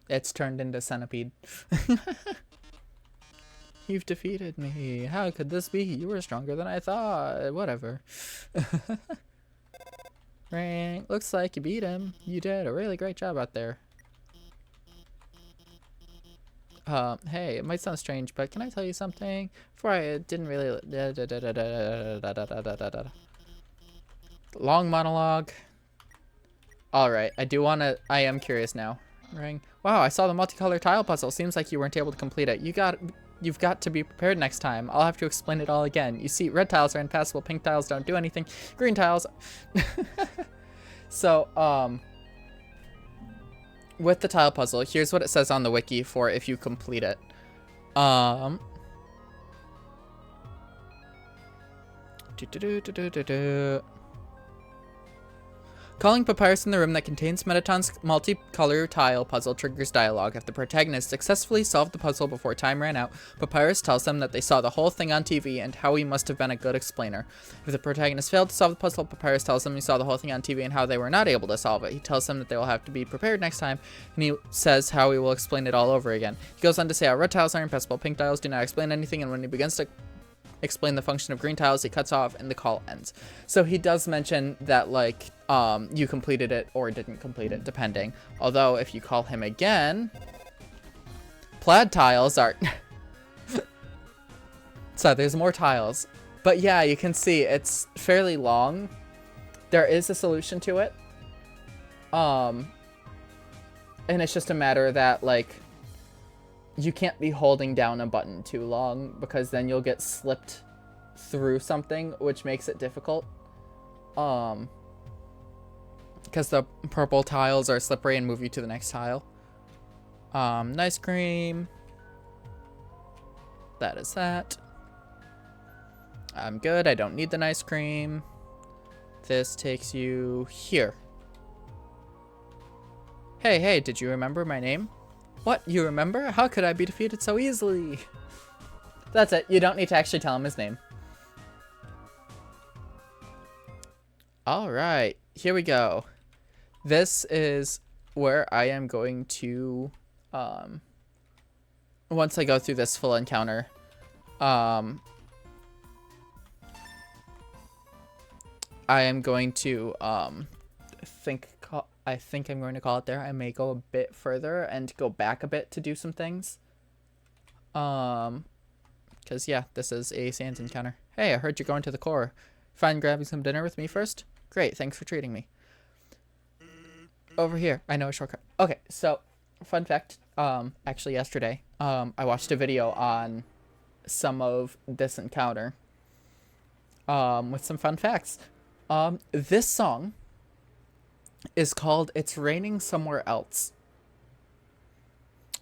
It's turned into Centipede. You've defeated me. How could this be? You were stronger than I thought. Whatever. Rank. Looks like you beat him. You did a really great job out there. Hey, it might sound strange, but can I tell you something? Before I didn't really... Long monologue. Alright, I am curious now. Ring. Wow, I saw the multicolor tile puzzle. Seems like you weren't able to complete it. You've got to be prepared next time. I'll have to explain it all again. You see, red tiles are impassable, pink tiles don't do anything, green tiles... So, with the tile puzzle, here's what it says on the wiki for if you complete it. Calling Papyrus in the room that contains Mettaton's multicolor tile puzzle triggers dialogue. If the protagonist successfully solved the puzzle before time ran out, Papyrus tells them that they saw the whole thing on TV and how he must have been a good explainer. If the protagonist failed to solve the puzzle, Papyrus tells them he saw the whole thing on TV and how they were not able to solve it. He tells them that they will have to be prepared next time, and he says how he will explain it all over again. He goes on to say how red tiles are impassable, pink tiles do not explain anything, and when he begins to explain the function of green tiles, he cuts off and the call ends. So he does mention that, like, you completed it or didn't complete it, depending. Although, if you call him again, plaid tiles are... So, there's more tiles. But yeah, you can see it's fairly long. There is a solution to it. And it's just a matter that, like, you can't be holding down a button too long because then you'll get slipped through something, which makes it difficult. Because the purple tiles are slippery and move you to the next tile. Ice cream. That is that. I'm good. I don't need the ice cream. This takes you here. Hey, did you remember my name? What? You remember? How could I be defeated so easily? That's it. You don't need to actually tell him his name. Alright. Here we go. This is where I am going to, once I go through this full encounter, I am going to, I think I'm going to call it there. I may go a bit further and go back a bit to do some things. Because, yeah, this is a Sans encounter. Hey, I heard you're going to the core. Fine grabbing some dinner with me first? Great, thanks for treating me. Over here. I know a shortcut. Okay, so, fun fact. Actually, yesterday, I watched a video on some of this encounter. With some fun facts. This song is called It's Raining Somewhere Else.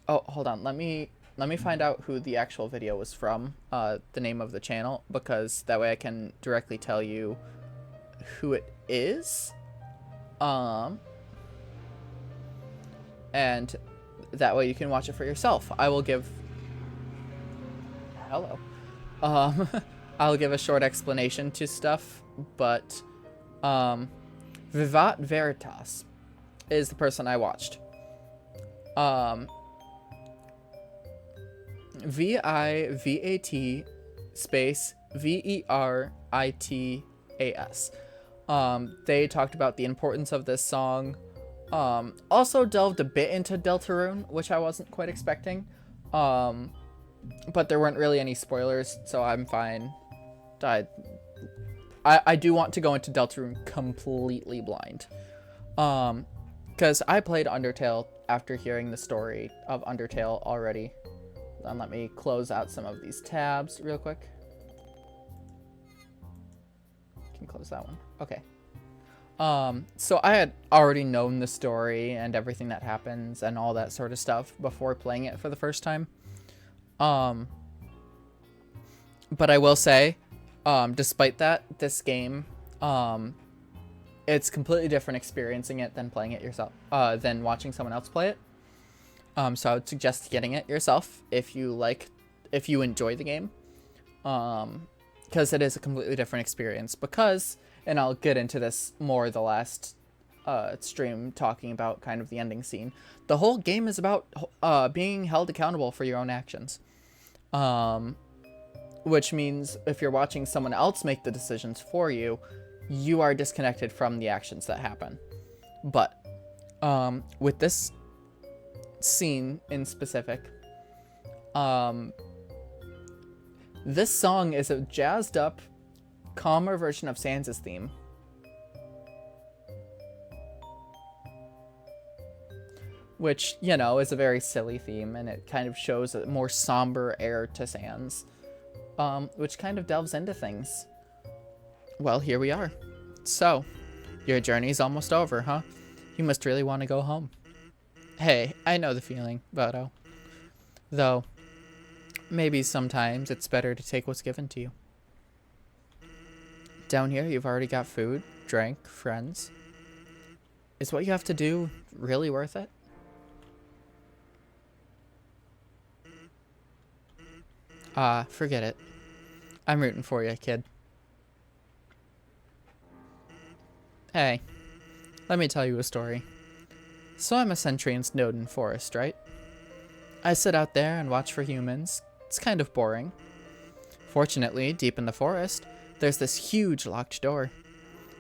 Oh, hold on. Let me find out who the actual video was from, the name of the channel, because that way I can directly tell you who it is. And that way you can watch it for yourself. I will give... Hello. I'll give a short explanation to stuff, but, Vivat Veritas is the person I watched. V-I-V-A-T space V-E-R-I-T-A-S. They talked about the importance of this song. Also delved a bit into Deltarune, which I wasn't quite expecting. But there weren't really any spoilers, so I'm fine. I do want to go into Deltarune completely blind. Because I played Undertale after hearing the story of Undertale already. Then let me close out some of these tabs real quick. Can close that one. Okay. So I had already known the story and everything that happens and all that sort of stuff before playing it for the first time. But I will say, despite that, this game, it's completely different experiencing it than playing it yourself, than watching someone else play it. So I would suggest getting it yourself if you enjoy the game. Because it is a completely different experience. Because, and I'll get into this more the last stream talking about kind of the ending scene. The whole game is about being held accountable for your own actions. Which means if you're watching someone else make the decisions for you, you are disconnected from the actions that happen. But with this scene in specific, this song is a jazzed up, calmer version of Sans' theme. Which, you know, is a very silly theme, and it kind of shows a more somber air to Sans, which kind of delves into things. Well, here we are. So, your journey's almost over, huh? You must really want to go home. Hey, I know the feeling, Bodo. Though, maybe sometimes it's better to take what's given to you. Down here, you've already got food, drink, friends. Is what you have to do really worth it? Forget it. I'm rooting for you, kid. Hey, let me tell you a story. So I'm a sentry in Snowden Forest, right? I sit out there and watch for humans. It's kind of boring. Fortunately, deep in the forest, there's this huge locked door.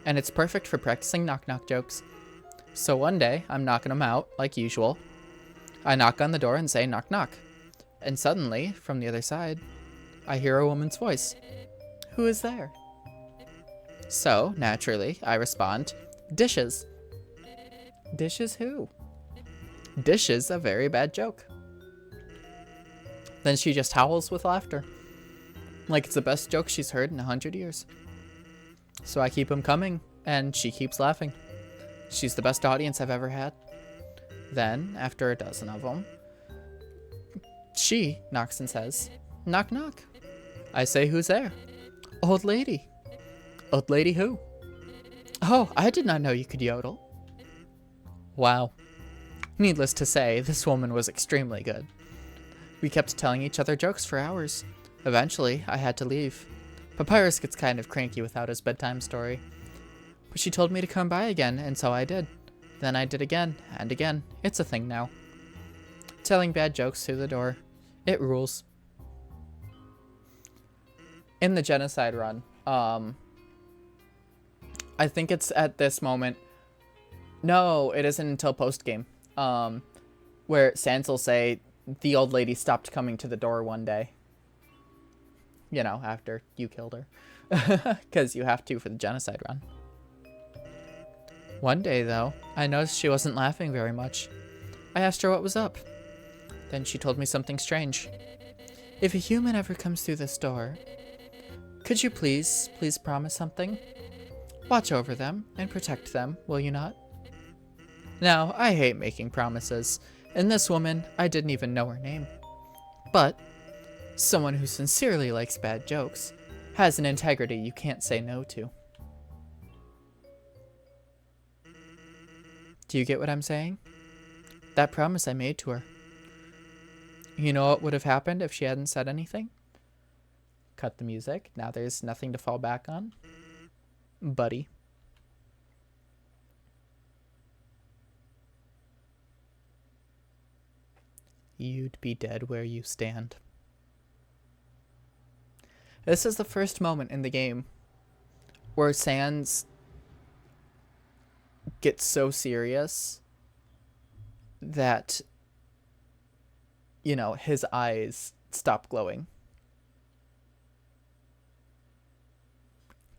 And it's perfect for practicing knock-knock jokes. So one day, I'm knocking them out, like usual. I knock on the door and say knock-knock. And suddenly, from the other side, I hear a woman's voice. Who is there? So, naturally, I respond, dishes. Dishes who? Dishes a very bad joke. Then she just howls with laughter. Like it's the best joke she's heard in 100 years. So I keep them coming, and she keeps laughing. She's the best audience I've ever had. Then, after a dozen of them, she knocks and says, knock knock. I say, who's there? Old lady. Old lady who? Oh, I did not know you could yodel. Wow. Needless to say, this woman was extremely good. We kept telling each other jokes for hours. Eventually, I had to leave. Papyrus gets kind of cranky without his bedtime story. But she told me to come by again, and so I did. Then I did again, and again. It's a thing now. Telling bad jokes through the door. It rules. In the genocide run, I think it's at this moment. No, it isn't until post-game. Where Sans will say, the old lady stopped coming to the door one day. You know, after you killed her. Because you have to for the genocide run. One day, though, I noticed she wasn't laughing very much. I asked her what was up. Then she told me something strange. If a human ever comes through this door, could you please promise something? Watch over them and protect them, will you not? Now, I hate making promises, and this woman, I didn't even know her name. But someone who sincerely likes bad jokes has an integrity you can't say no to. Do you get what I'm saying? That promise I made to her. You know what would have happened if she hadn't said anything? Cut the music. Now there's nothing to fall back on. Buddy. You'd be dead where you stand. This is the first moment in the game where Sans gets so serious that, you know, his eyes stop glowing.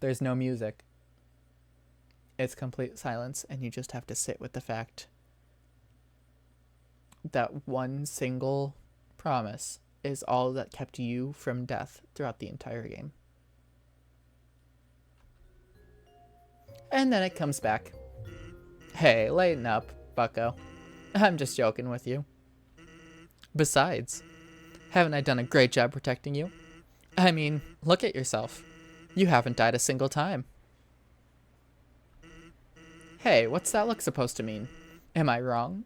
There's no music. It's complete silence, and you just have to sit with the fact that one single promise is all that kept you from death throughout the entire game. and then it comes back. Hey, lighten up, bucko. I'm just joking with you. Besides, haven't I done a great job protecting you? I mean, look at yourself. You haven't died a single time. Hey, what's that look supposed to mean? Am I wrong?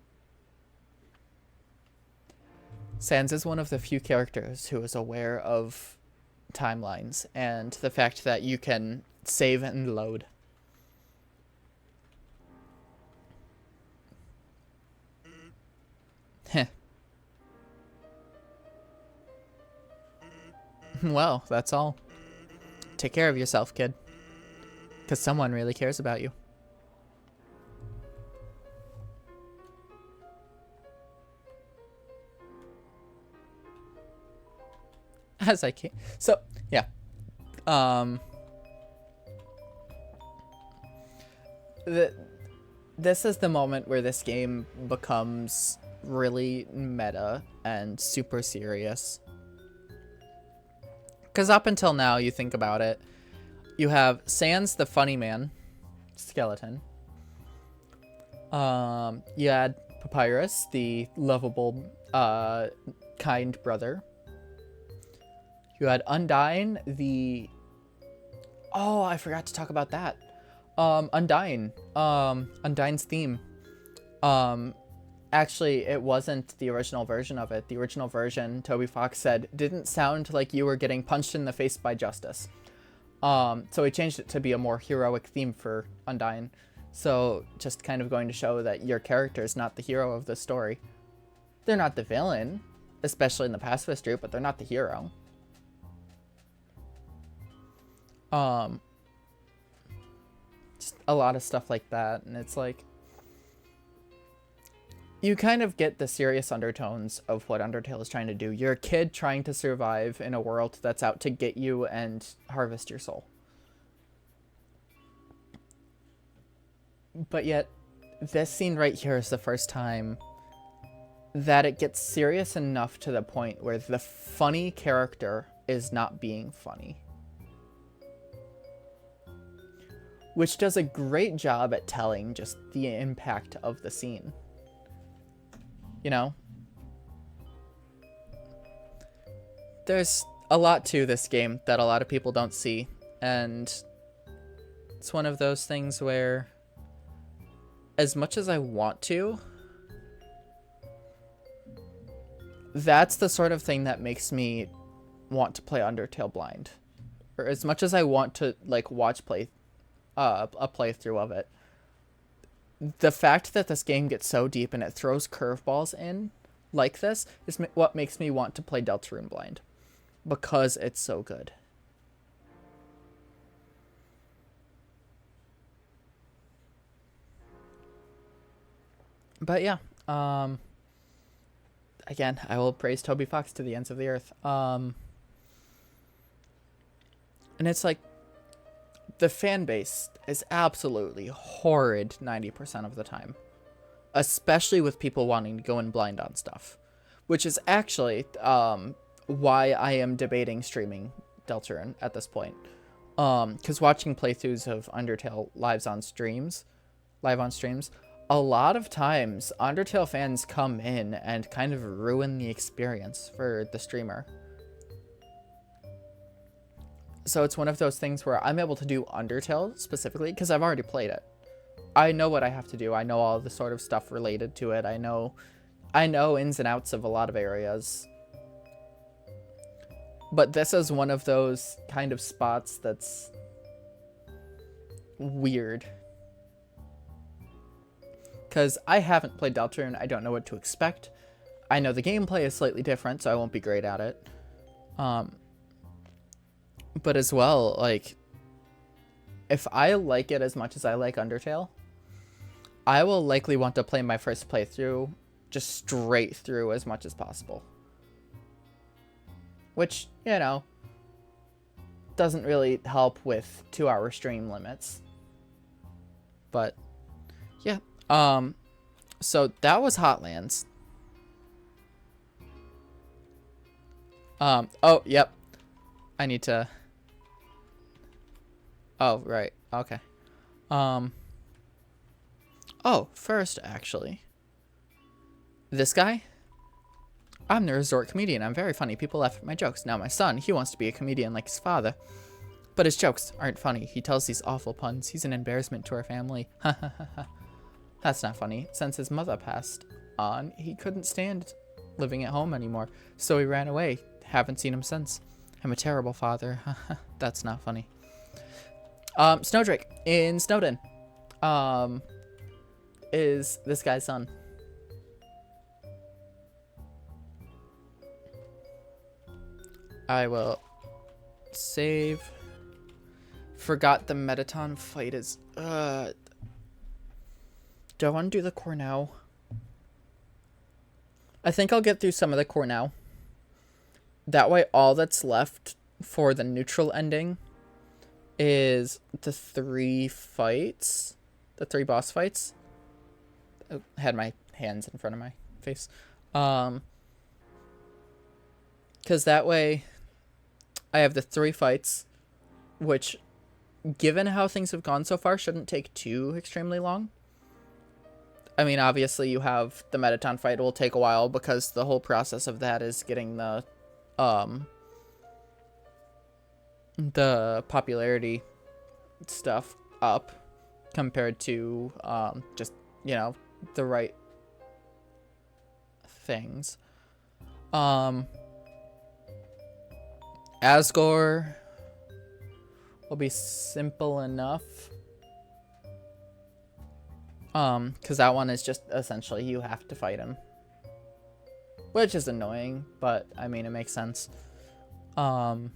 Sans is one of the few characters who is aware of timelines and the fact that you can save and load. Heh. Well, that's all. Take care of yourself, kid. Because someone really cares about you. As I can. So, yeah. This is the moment where this game becomes really meta and super serious. Because up until now, you think about it, you have Sans the funny man, skeleton. You had Papyrus, the lovable, kind brother. You had Undyne, the... Oh, I forgot to talk about that. Undyne. Undyne's theme. Actually, it wasn't the original version of it. The original version, Toby Fox said, didn't sound like you were getting punched in the face by justice. So he changed it to be a more heroic theme for Undyne. So just kind of going to show that your character is not the hero of the story. They're not the villain, especially in the pacifist group, but they're not the hero. Just a lot of stuff like that, and it's like you kind of get the serious undertones of what Undertale is trying to do. You're a kid trying to survive in a world that's out to get you and harvest your soul. But yet, this scene right here is the first time that it gets serious enough to the point where the funny character is not being funny. Which does a great job at telling just the impact of the scene. You know? There's a lot to this game that a lot of people don't see, and it's one of those things where, as much as I want to, that's the sort of thing that makes me want to play Undertale blind. Or as much as I want to, like, watch a playthrough of it, the fact that this game gets so deep and it throws curveballs in like this is what makes me want to play Deltarune blind, because it's so good. But yeah, again, I will praise Toby Fox to the ends of the earth. And it's like, the fan base is absolutely horrid 90% of the time. Especially with people wanting to go in blind on stuff. Which is actually why I am debating streaming Deltarune at this point. Because watching playthroughs of Undertale live on streams, a lot of times Undertale fans come in and kind of ruin the experience for the streamer. So it's one of those things where I'm able to do Undertale specifically because I've already played it. I know what I have to do. I know all the sort of stuff related to it. I know ins and outs of a lot of areas. But this is one of those kind of spots that's weird. Because I haven't played Deltarune. I don't know what to expect. I know the gameplay is slightly different, so I won't be great at it. But as well, like, if I like it as much as I like Undertale, I will likely want to play my first playthrough just straight through as much as possible. Which, you know, doesn't really help with 2-hour stream limits. But, yeah. So that was Hotlands. Oh, yep. I need to... Oh, right. Okay. Um. Oh, first, actually. This guy? I'm the resort comedian. I'm very funny. People laugh at my jokes. Now my son, he wants to be a comedian like his father. But his jokes aren't funny. He tells these awful puns. He's an embarrassment to our family. Ha ha ha ha. That's not funny. Since his mother passed on, he couldn't stand living at home anymore. So he ran away. Haven't seen him since. I'm a terrible father. That's not funny. Snowdrake in Snowden. Is this guy's son. I will save. Forgot the Metaton fight is. Do I want to do the core now? I think I'll get through some of the core now. That way, all that's left for the neutral ending is the 3 fights, the 3 boss fights. I had my hands in front of my face. Because that way, I have the 3 fights, which, given how things have gone so far, shouldn't take too extremely long. I mean, obviously, you have the Metaton fight. It will take a while because the whole process of that is getting the popularity stuff up compared to just, you know, the right things. Asgore will be simple enough. Because that one is just essentially you have to fight him. Which is annoying, but I mean, it makes sense. Then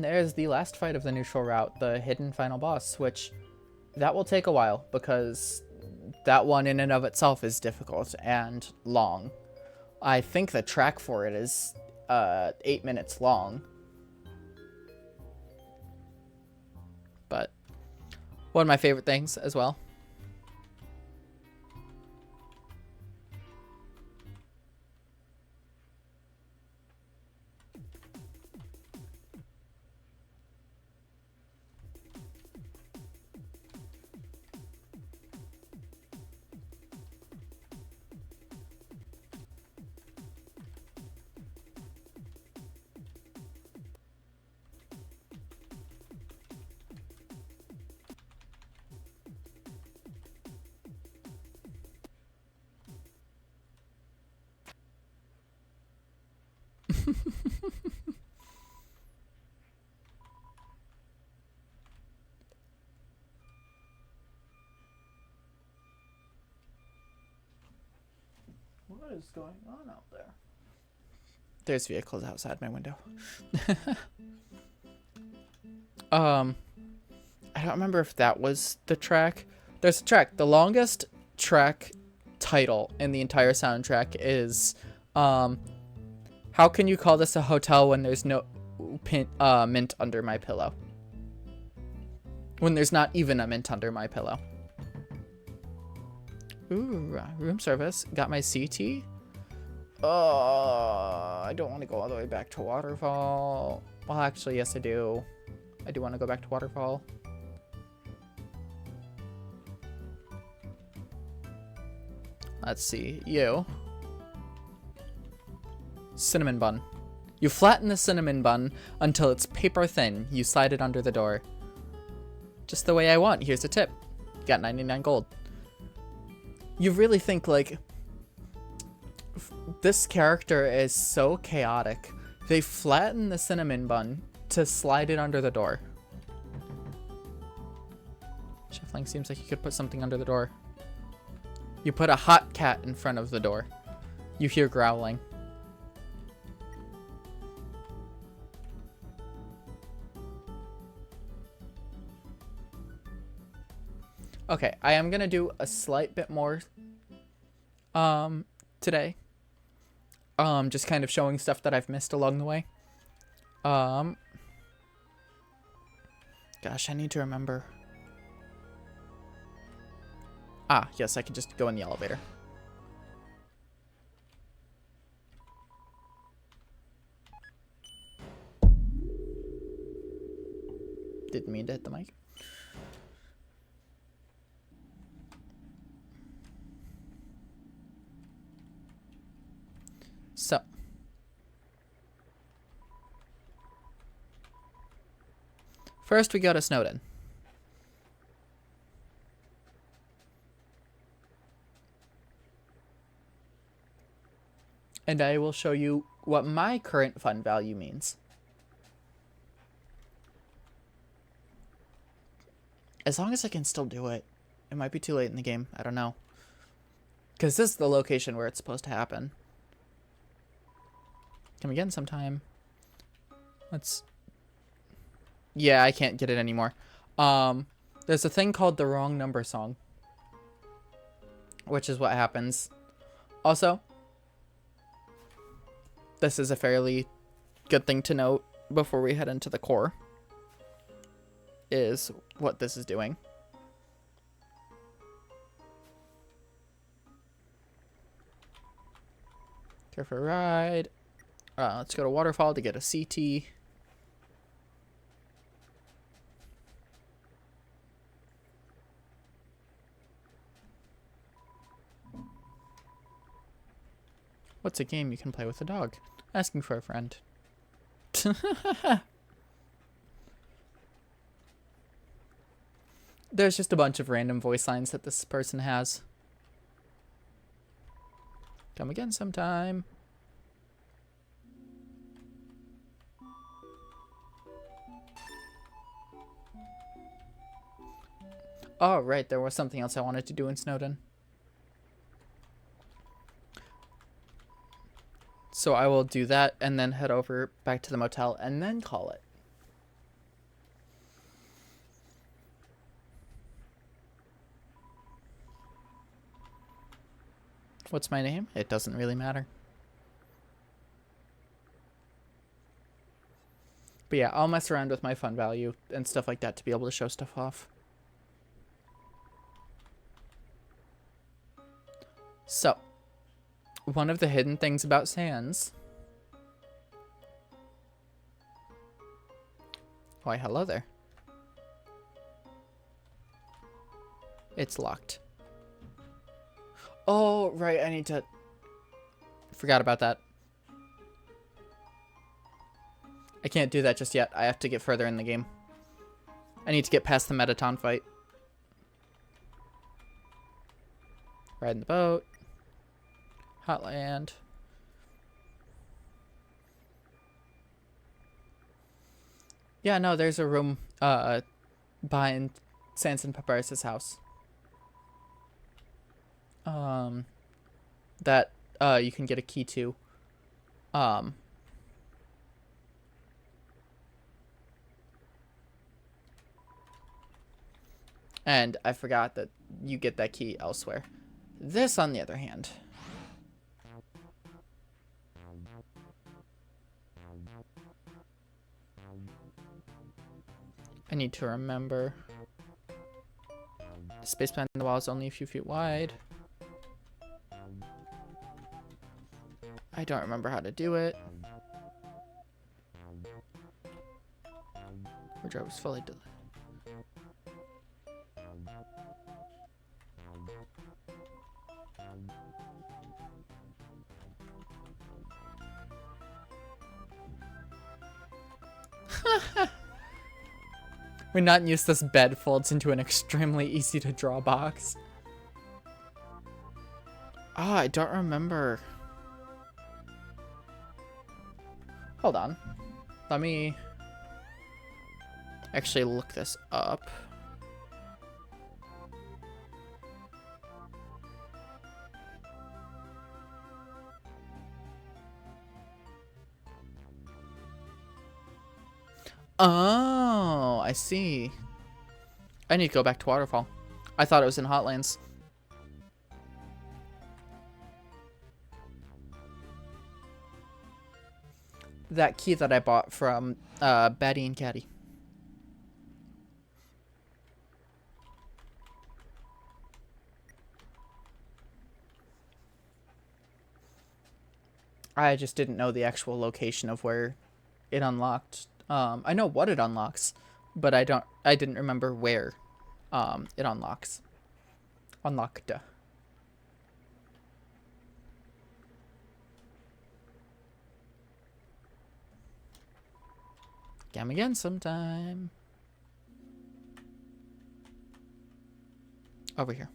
there's the last fight of the neutral route, the hidden final boss, which that will take a while because that one in and of itself is difficult and long. I think the track for it is 8 minutes long. But one of my favorite things as well. What is going on out there? There's vehicles outside my window. I don't remember if that was the track. There's a track. The longest track title in the entire soundtrack is how can you call this a hotel when there's no mint under my pillow? When there's not even a mint under my pillow. Ooh, room service. Got my CT. I don't want to go all the way back to Waterfall. Well, actually, yes, I do. I do want to go back to Waterfall. Let's see. You. Cinnamon bun. You flatten the cinnamon bun until it's paper thin. You slide it under the door. Just the way I want. Here's a tip. Got 99 gold. You really think, like, this character is so chaotic. They flatten the cinnamon bun to slide it under the door. Shuffling seems like you could put something under the door. You put a hot cat in front of the door. You hear growling. Okay, I am gonna do a slight bit more today. Just kind of showing stuff that I've missed along the way. Gosh, I need to remember. Ah, yes, I can just go in the elevator. Didn't mean to hit the mic. So. First, we go to Snowden. And I will show you what my current fun value means. As long as I can still do it. It might be too late in the game. I don't know. Because this is the location where it's supposed to happen. Come again sometime. Let's... Yeah, I can't get it anymore. There's a thing called the wrong number song. Which is what happens. Also, this is a fairly good thing to note before we head into the core. Is what this is doing. Care for a ride. Let's go to Waterfall to get a CT. What's a game you can play with a dog? Asking for a friend. There's just a bunch of random voice lines that this person has. Come again sometime. Oh, right. There was something else I wanted to do in Snowden. So I will do that and then head over back to the motel and then call it. What's my name? It doesn't really matter. But yeah, I'll mess around with my fun value and stuff like that to be able to show stuff off. So, one of the hidden things about Sans... Why, hello there. It's locked. Oh, right, I need to... Forgot about that. I can't do that just yet. I have to get further in the game. I need to get past the Metaton fight. Riding the boat. Hotland. Yeah, no, there's a room behind Sans and Papyrus's house. That you can get a key to. And I forgot that you get that key elsewhere. This, on the other hand. I need to remember. The space behind the wall is only a few feet wide. I don't remember how to do it. Wardrobe is fully deleted. When not in use, this bed folds into an extremely easy to draw box. Ah, I don't remember. Hold on. Let me actually look this up. Oh, I see. I need to go back to Waterfall. I thought it was in Hotlands. That key that I bought from Batty and Caddy. I just didn't know the actual location of where it unlocked. I know what it unlocks, but I didn't remember where it unlocks. Unlocked. Come again sometime. Over here.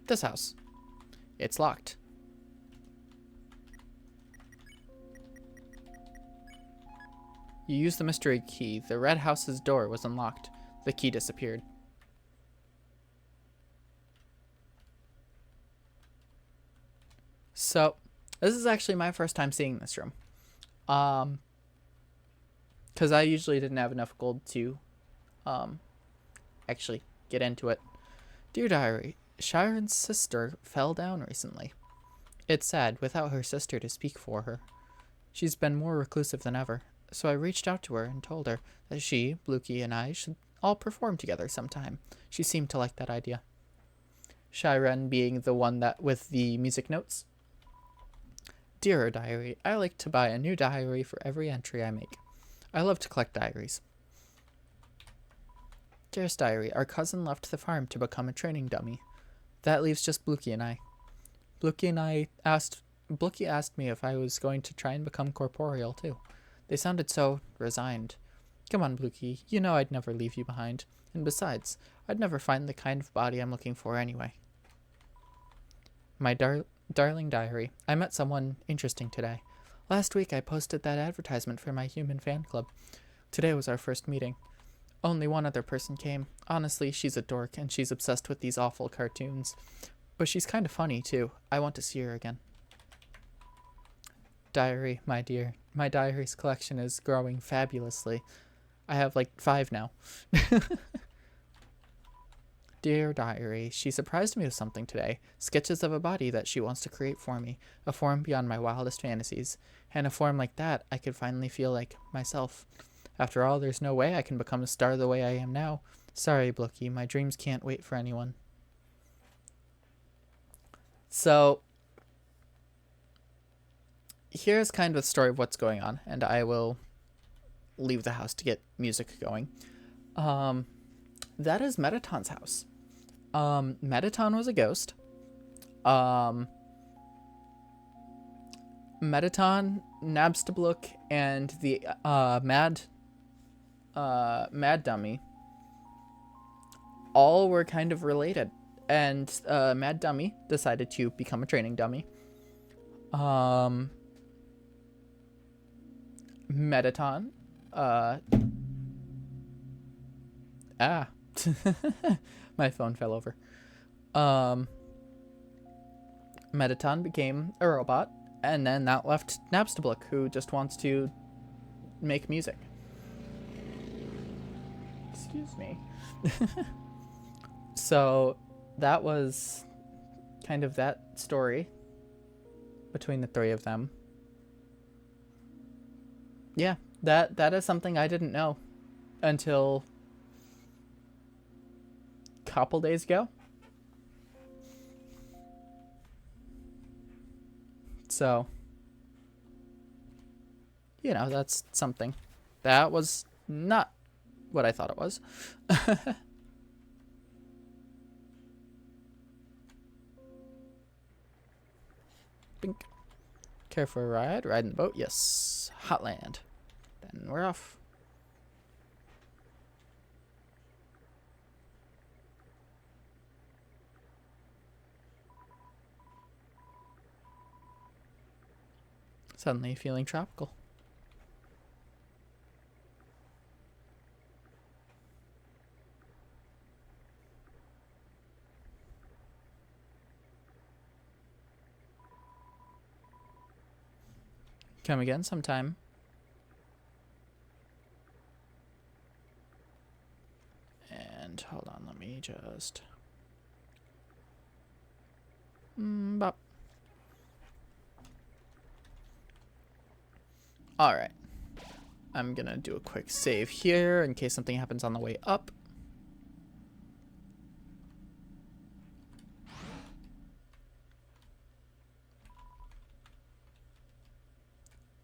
This house. It's locked. You used the mystery key. The red house's door was unlocked. The key disappeared. So, this is actually my first time seeing this room. Because I usually didn't have enough gold to actually get into it. Dear Diary, Sharon's sister fell down recently. It's sad, without her sister to speak for her. She's been more reclusive than ever, so I reached out to her and told her that she, Blukey, and I should all perform together sometime. She seemed to like that idea. Sharon being the one that with the music notes. Dear Diary, I like to buy a new diary for every entry I make. I love to collect diaries. Dearest Diary, our cousin left the farm to become a training dummy. That leaves just Blukey and I. Blukey asked me if I was going to try and become corporeal too. They sounded so resigned. Come on, Blukey, you know I'd never leave you behind. And besides, I'd never find the kind of body I'm looking for anyway. My darling diary, I met someone interesting today. Last week I posted that advertisement for my human fan club. Today was our first meeting. Only one other person came. Honestly, she's a dork and she's obsessed with these awful cartoons. But she's kind of funny too. I want to see her again. Diary, my dear. My diaries collection is growing fabulously. I have like 5 now. Dear Diary, she surprised me with something today. Sketches of a body that she wants to create for me. A form beyond my wildest fantasies. And a form like that, I could finally feel like myself. After all, there's no way I can become a star the way I am now. Sorry, Blukey, my dreams can't wait for anyone. So, here's kind of the story of what's going on, and I will leave the house to get music going. That is Metaton's house. Metaton was a ghost. Metaton, Nabstabluk, and the Mad Dummy all were kind of related. And Mad Dummy decided to become a training dummy. Metaton. My phone fell over. Metaton became a robot, and then that left Nabstabluk, who just wants to make music. Excuse me. So that was kind of that story between the 3 of them. Yeah, that is something I didn't know until a couple days ago. So, you know, that's something. That was not what I thought it was. Bink. Care for a ride? Riding the boat? Yes. Hotland. Then we're off. Suddenly feeling tropical. Come again sometime. And hold on, let me just... bop. Alright. I'm gonna do a quick save here in case something happens on the way up.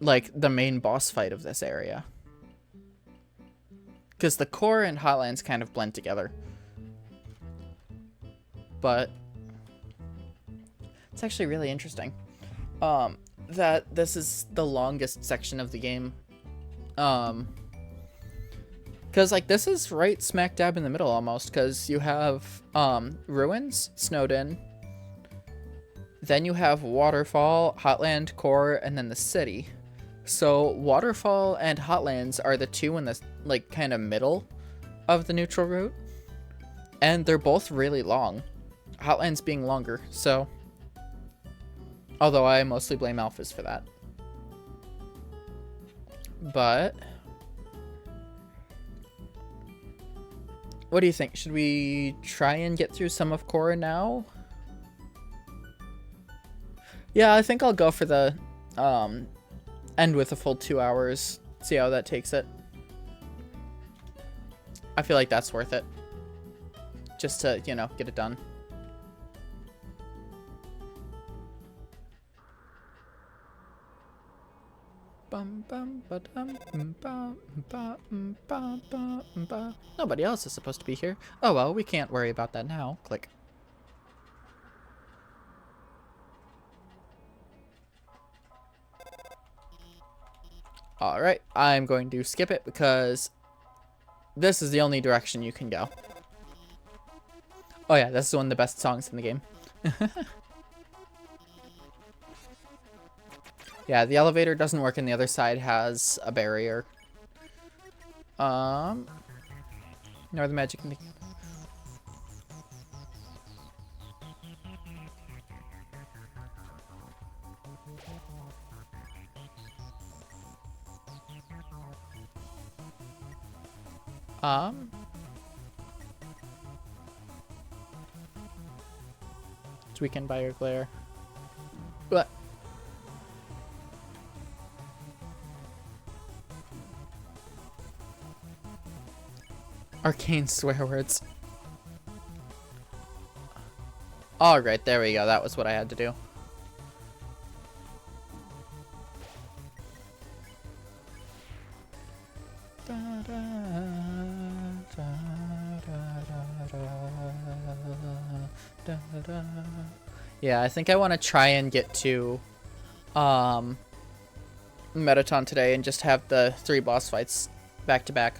like, the main boss fight of this area. Because the core and Hotlands kind of blend together. But it's actually really interesting that this is the longest section of the game. Because, like, this is right smack dab in the middle almost, because you have ruins, snowed in, then you have waterfall, Hotland, core, and then the city. So waterfall and Hotlands are the two in the, like, kind of middle of the neutral route, and they're both really long, Hotlands being longer. So although I mostly blame Alphas for that, but what do you think? Should we try and get through some of Korra now? Yeah, I think I'll go for the end with a full 2 hours. See how that takes it. I feel like that's worth it. Just to, you know, get it done. Nobody else is supposed to be here. Oh well, we can't worry about that now. Click. Alright, I'm going to skip it because this is the only direction you can go. Oh yeah, this is one of the best songs in the game. Yeah, the elevator doesn't work and the other side has a barrier. No, the magic in the... It's weakened by your glare. But arcane swear words. Alright, there we go. That was what I had to do. Yeah, I think I want to try and get to Metaton today and just have the 3 boss fights back to back.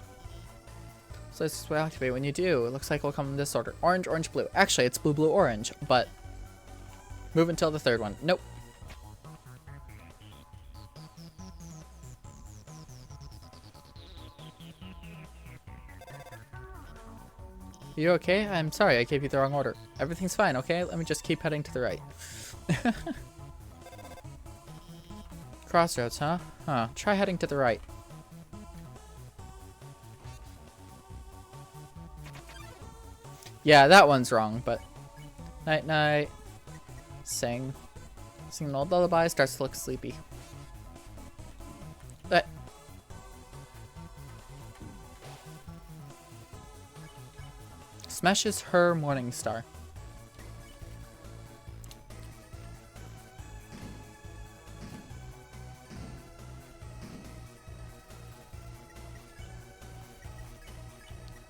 So this will activate when you do. It looks like it'll come in this order. Orange, orange, blue. Actually, it's blue, blue, orange, but move until the 3rd one. Nope. You okay? I'm sorry, I gave you the wrong order. Everything's fine, okay? Let me just keep heading to the right. Crossroads, huh? Huh. Try heading to the right. Yeah, that one's wrong, but... Night, night. Sing. Sing an old lullaby, starts to look sleepy. But... Smashes her morning star.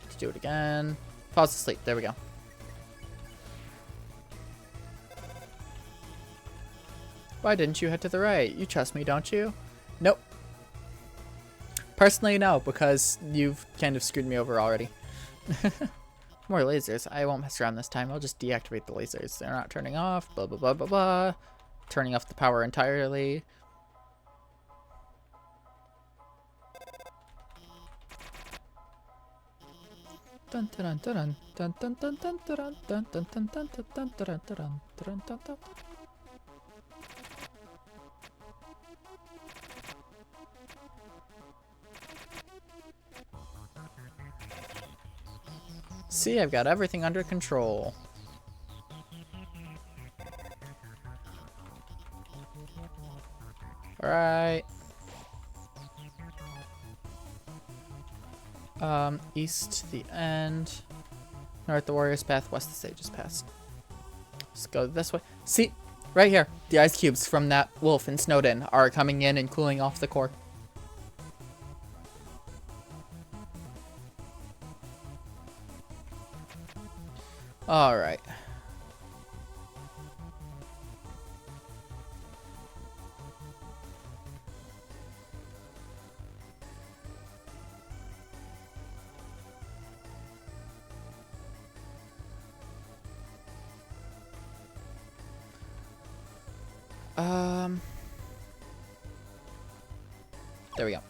Let's do it again. Falls asleep. There we go. Why didn't you head to the right? You trust me, don't you? Nope. Personally, no, because you've kind of screwed me over already. More lasers. I won't mess around this time. I'll just deactivate the lasers. They're not turning off. Blah, blah, blah, blah, blah. Turning off the power entirely. Dun dun dun dun dun dun dun dun dun dun dun dun dun dun dun dun dun dun. See, I've got everything under control. Alright. East the end. North the warrior's path, west the sage's path. Let's go this way. See, Right here. The ice cubes from that wolf in Snowden are coming in and cooling off the core. Alright. There we go.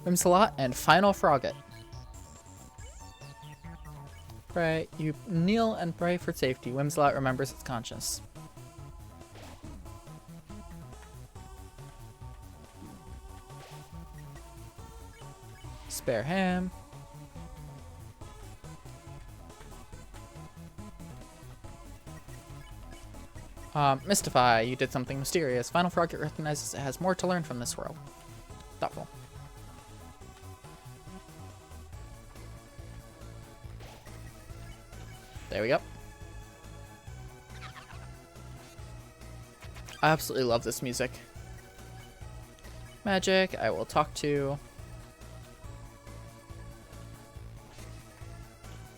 Whimsalot and Final Frogget. Pray. You kneel and pray for safety. Whimsalot remembers its conscience. Spare him. Mystify. You did something mysterious. Final Frogget recognizes it has more to learn from this world. Thoughtful. There we go. I absolutely love this music. Magic, I will talk to.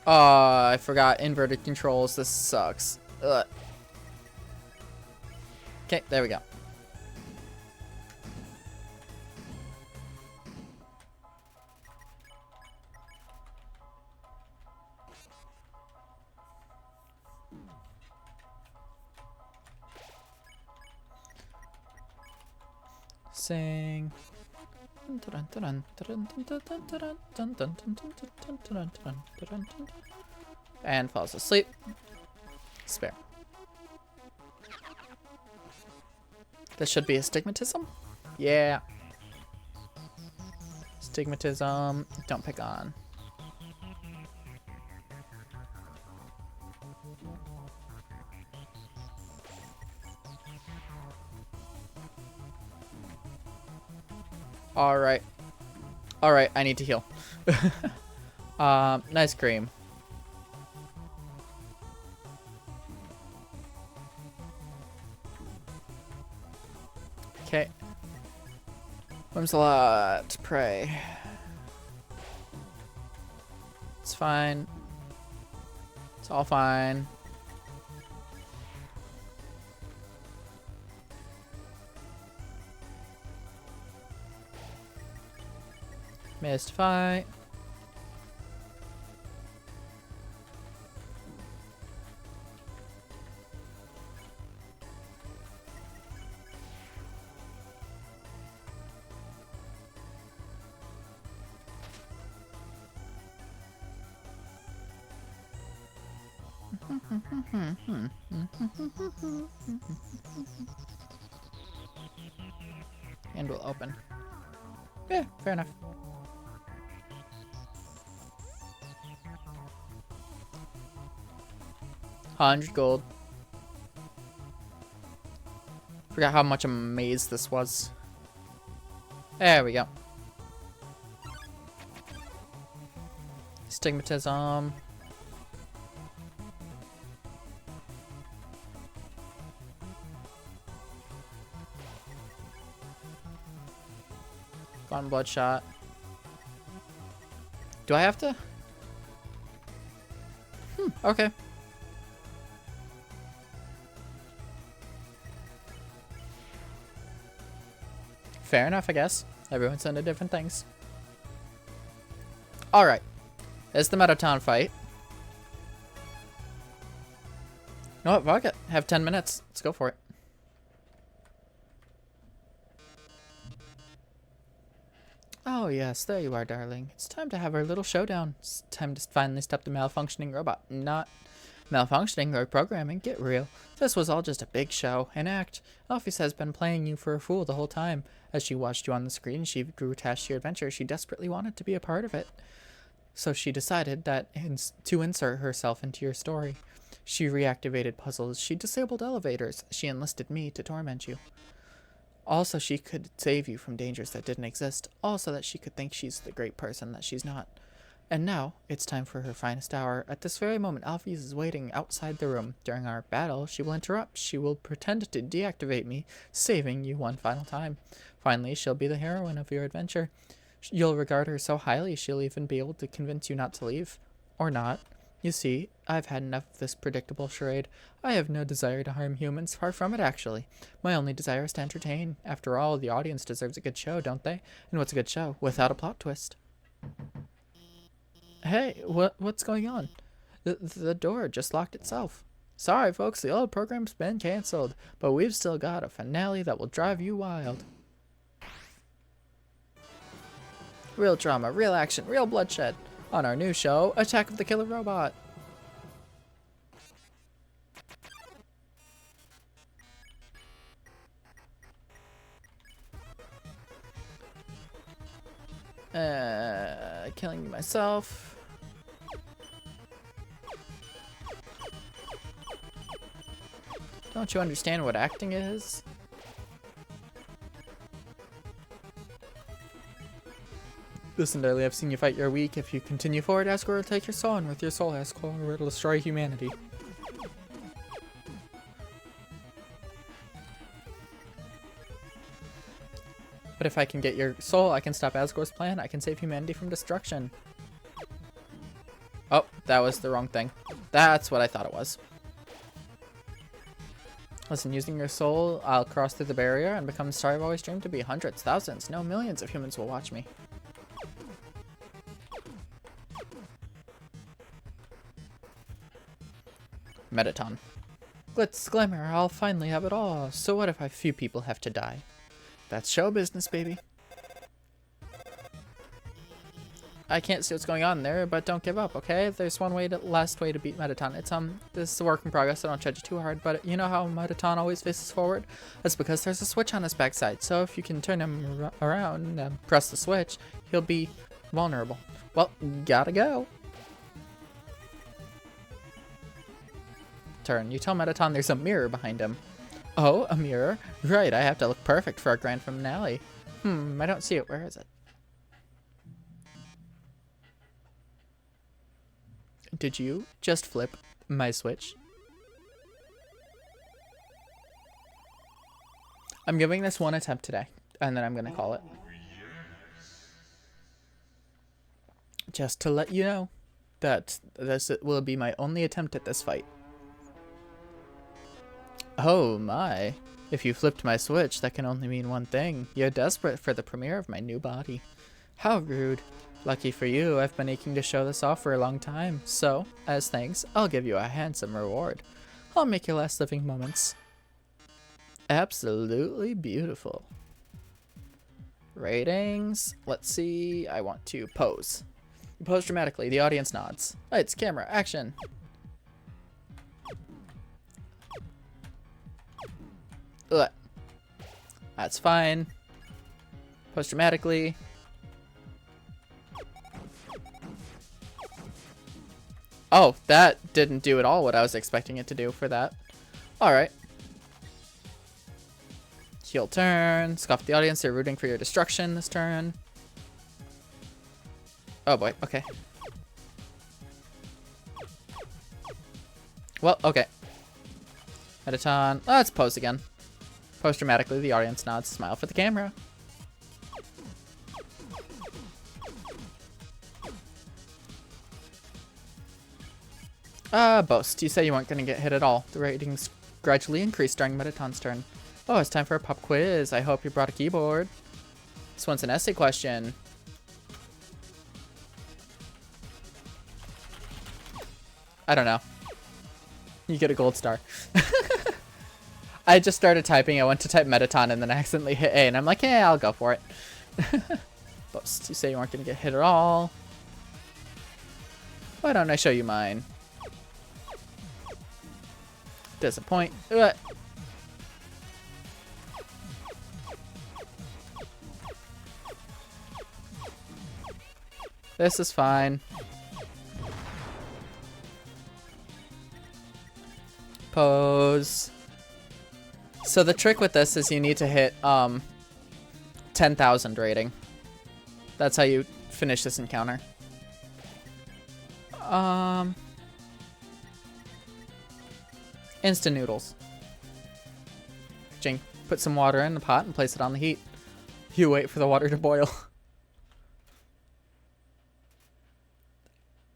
Oh, I forgot inverted controls. This sucks. Ugh. Okay, there we go. Sing. And falls asleep. Spare. This should be astigmatism? Yeah. Stigmatism. Don't pick on. Alright. Alright, I need to heal. Nice cream. Okay. Whimsalot, pray. It's fine. It's all fine. Mystify. And we'll open. Yeah, fair enough. $100 gold. Forgot how much a maze this was. There we go. Stigmatism. Gone bloodshot. Do I have to? Okay. Fair enough, I guess. Everyone's into different things. Alright. It's the Meadowtown fight. You know what? Fuck it. Have 10 minutes. Let's go for it. Oh yes, there you are, darling. It's time to have our little showdown. It's time to finally stop the malfunctioning robot. Not malfunctioning or programming. Get real. This was all just a big show, an act. Alphys has been playing you for a fool the whole time. As she watched you on the screen, she grew attached to your adventure. She desperately wanted to be a part of it. So she decided that to insert herself into your story. She reactivated puzzles. She disabled elevators. She enlisted me to torment you. Also, she could save you from dangers that didn't exist. Also, that she could think she's the great person that she's not. And now, it's time for her finest hour. At this very moment, Alphys is waiting outside the room. During our battle, she will interrupt. She will pretend to deactivate me, saving you one final time. Finally, she'll be the heroine of your adventure. You'll regard her so highly, she'll even be able to convince you not to leave. Or not. You see, I've had enough of this predictable charade. I have no desire to harm humans, far from it actually. My only desire is to entertain. After all, the audience deserves a good show, don't they? And what's a good show without a plot twist? Hey, what's going on? The door just locked itself. Sorry folks, the old program's been cancelled, but we've still got a finale that will drive you wild. Real drama, real action, real bloodshed. On our new show, Attack of the Killer Robot. Killing myself. Don't you understand what acting is? Listen, Darlie, I've seen you fight your weak. If you continue forward, Asgore will take your soul, and with your soul, Asgore will destroy humanity. But if I can get your soul, I can stop Asgore's plan. I can save humanity from destruction. Oh, that was the wrong thing. That's what I thought it was. Listen, using your soul, I'll cross through the barrier and become the star I've always dreamed to be. Hundreds, thousands, no millions of humans will watch me. Metaton. Glitz, glamour, I'll finally have it all. So what if a few people have to die? That's show business, baby. I can't see what's going on there, but don't give up, okay? There's one way last way to beat Metaton. It's this is a work in progress, so don't judge it too hard, but you know how Metaton always faces forward? That's because there's a switch on his backside, so if you can turn him around and press the switch, he'll be vulnerable. Well, gotta go. Turn. You tell Metaton there's a mirror behind him. Oh, a mirror? Right, I have to look perfect for our grand finale. I don't see it. Where is it? Did you just flip my switch? I'm giving this one attempt today, and then I'm gonna call it. Just to let you know that this will be my only attempt at this fight. Oh my. If you flipped my switch, that can only mean one thing. You're desperate for the premiere of my new body. How rude. Lucky for you, I've been aching to show this off for a long time. So, as thanks, I'll give you a handsome reward. I'll make your last living moments absolutely beautiful. Ratings. Let's see. I want to pose. You pose dramatically. The audience nods. Lights, camera, action. Ugh. That's fine. Pose dramatically. Oh, that didn't do at all what I was expecting it to do for that. Alright. Heel turn. Scoff at the audience. They're rooting for your destruction this turn. Oh boy, okay. Well, okay. Metaton. Let's pose again. Pose dramatically, the audience nods, smile for the camera. Boast. You said you weren't going to get hit at all. The ratings gradually increased during Metaton's turn. Oh, it's time for a pop quiz. I hope you brought a keyboard. This one's an essay question. I don't know. You get a gold star. I just started typing. I went to type Metaton and then I accidentally hit A, and I'm like, yeah, I'll go for it. Boast. You say you aren't going to get hit at all. Why don't I show you mine? Disappoint. Ugh. This is fine. Pose. So the trick with this is you need to hit 10,000 rating. That's how you finish this encounter. Instant noodles. Jing, put some water in the pot and place it on the heat. You wait for the water to boil.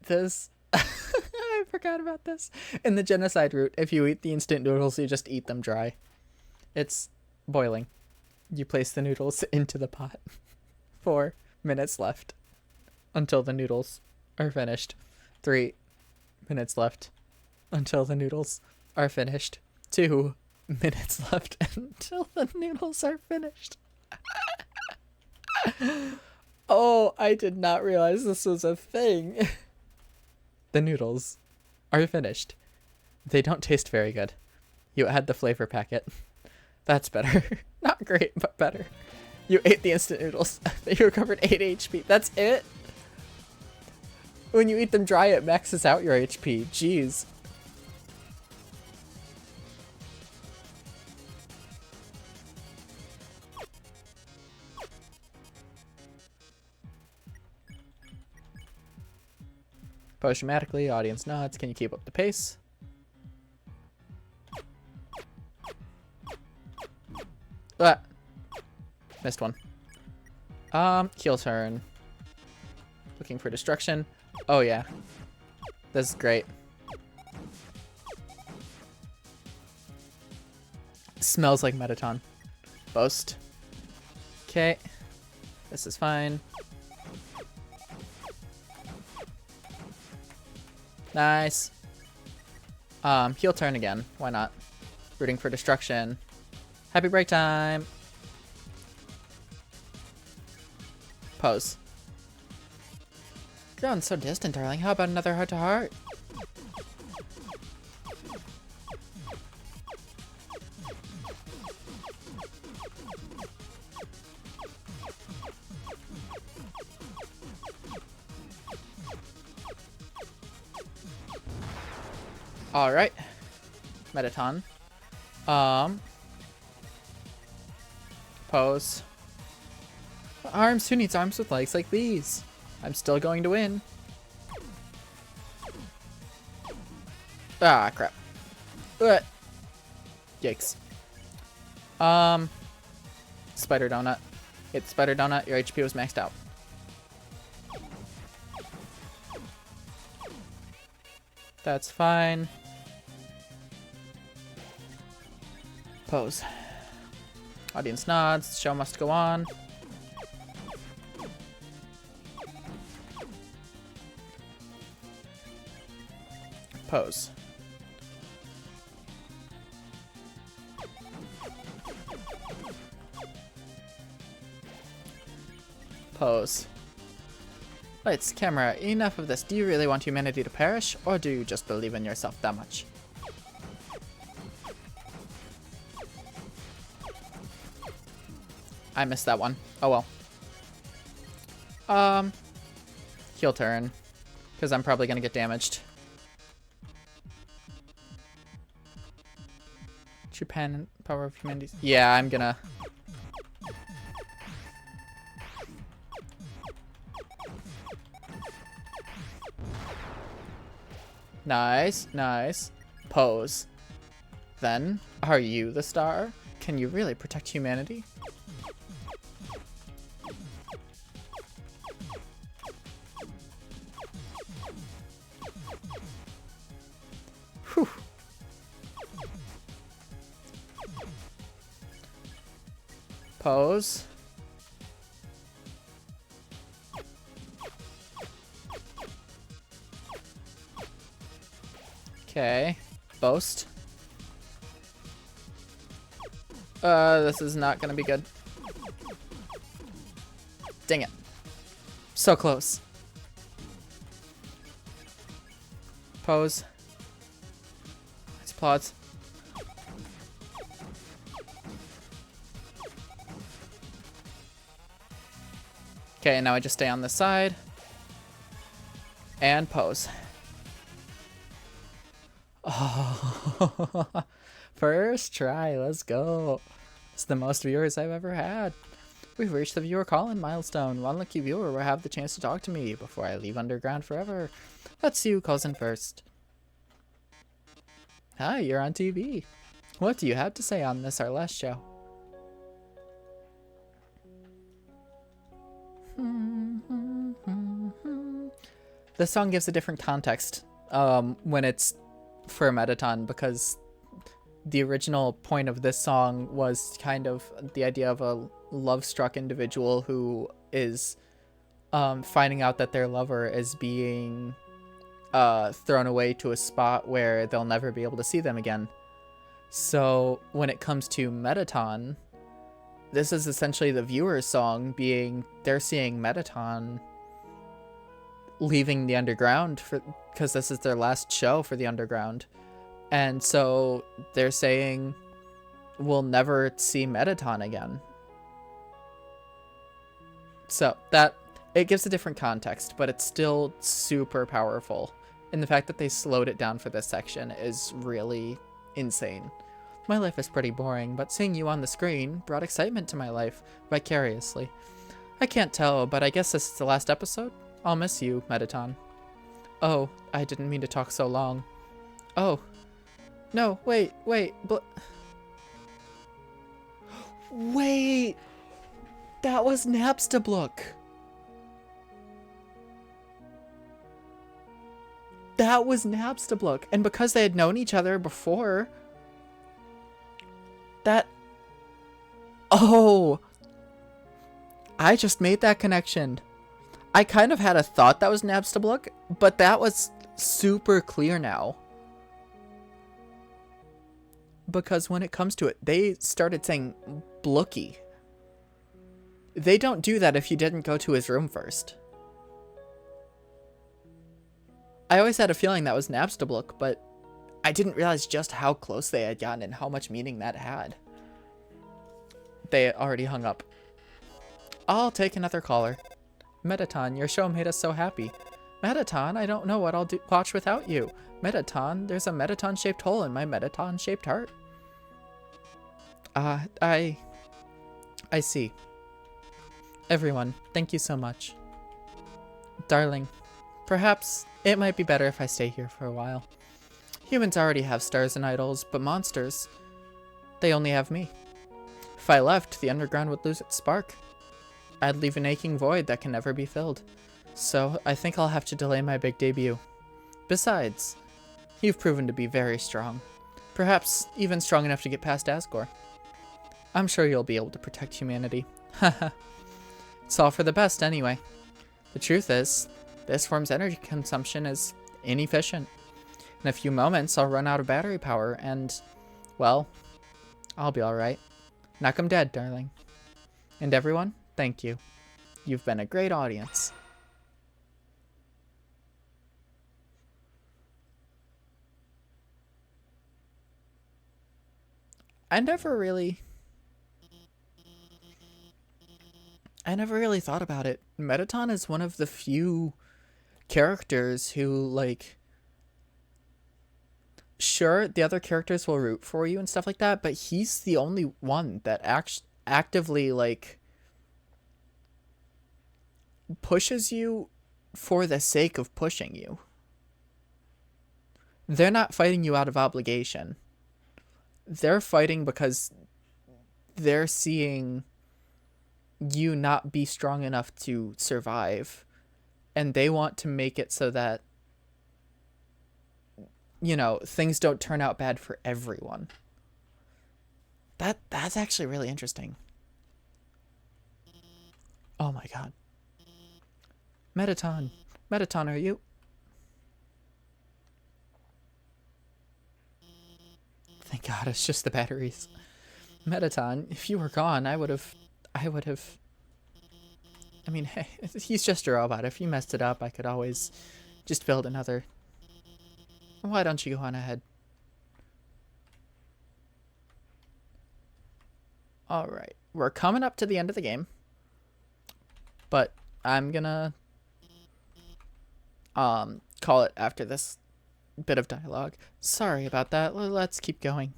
This... I forgot about this. In the genocide route, if you eat the instant noodles, you just eat them dry. It's boiling. You place the noodles into the pot. 4 minutes left until the noodles are finished. 3 minutes left until the noodles are finished. 2 minutes left until the noodles are finished. Oh, I did not realize this was a thing. The noodles are finished. They don't taste very good. You add the flavor packet. That's better. Not great, but better. You ate the instant noodles. You recovered 8 HP. That's it? When you eat them dry, it maxes out your HP. Jeez. Pose dramatically, audience nods. Can you keep up the pace? Ah! Missed one. Heel turn. Looking for destruction. Oh yeah. This is great. Smells like Metaton. Boast. Okay. This is fine. Nice. Heel turn again. Why not? Rooting for destruction. Happy break time. Pose. Grown so distant, darling. How about another heart to heart? All right. Metaton. Pose. Arms? Who needs arms with legs like these? I'm still going to win. Ah, crap. Yikes. Spider donut. Hit spider donut. Your HP was maxed out. That's fine. Pose. Audience nods. Show must go on. Pose. Pose. Lights, camera, enough of this. Do you really want humanity to perish, or do you just believe in yourself that much? I missed that one. Oh well. Heel turn, because I'm probably gonna get damaged. Japan, power of humanity. Yeah, I'm gonna. Nice, nice. Pose. Then, are you the star? Can you really protect humanity? Whew. Pose. Okay. Boast. This is not gonna be good. Dang it. So close. Pose. Let's applause. Okay, now I just stay on this side. And pose. Oh. First try, let's go. It's the most viewers I've ever had. We've reached the viewer call-in milestone. One lucky viewer will have the chance to talk to me before I leave underground forever. Let's see who calls in first. Hi, you're on TV. What do you have to say on this, our last show? The song gives a different context when it's for a Metaton, because the original point of this song was kind of the idea of a love-struck individual who is finding out that their lover is being thrown away to a spot where they'll never be able to see them again. So when it comes to Metaton, this is essentially the viewer's song, being they're seeing Metaton leaving the underground because this is their last show for the underground. And so they're saying we'll never see Metaton again. So that it gives a different context, but it's still super powerful. And the fact that they slowed it down for this section is really insane. My life is pretty boring, but seeing you on the screen brought excitement to my life vicariously. I can't tell, but I guess this is the last episode? I'll miss you, Metaton. Oh, I didn't mean to talk so long. Oh. No, wait. Wait. That was Napstablook. That was Napstablook. And because they had known each other before, oh, I just made that connection. I kind of had a thought that was Napstablook, but that was super clear now. Because when it comes to it, they started saying Blookie. They don't do that if you didn't go to his room first. I always had a feeling that was Napstablook, but I didn't realize just how close they had gotten and how much meaning that had. They already hung up. I'll take another caller. Metaton, your show made us so happy. Metaton, I don't know what I'll watch without you. Metaton, there's a Metaton-shaped hole in my Metaton-shaped heart. I see. Everyone, thank you so much. Darling, perhaps it might be better if I stay here for a while. Humans already have stars and idols, but monsters, they only have me. If I left, the underground would lose its spark. I'd leave an aching void that can never be filled. So I think I'll have to delay my big debut. Besides, you've proven to be very strong. Perhaps even strong enough to get past Asgore. I'm sure you'll be able to protect humanity. Haha. It's all for the best anyway. The truth is, this form's energy consumption is inefficient. In a few moments, I'll run out of battery power and, well, I'll be alright. Knock 'em dead, darling. And everyone, thank you. You've been a great audience. I never really thought about it. Metaton is one of the few characters who, like, sure, the other characters will root for you and stuff like that, but he's the only one that actively, like, pushes you for the sake of pushing you. They're not fighting you out of obligation. They're fighting because they're seeing you not be strong enough to survive, and they want to make it so that, you know, things don't turn out bad for everyone. That's actually really interesting. Oh my god. Metaton, are you? Thank god, it's just the batteries. Metaton, if you were gone, I would have... I mean, hey, he's just a robot. If you messed it up, I could always just build another. Why don't you go on ahead? Alright, we're coming up to the end of the game. But I'm gonna call it after this bit of dialogue. Sorry about that. Let's keep going.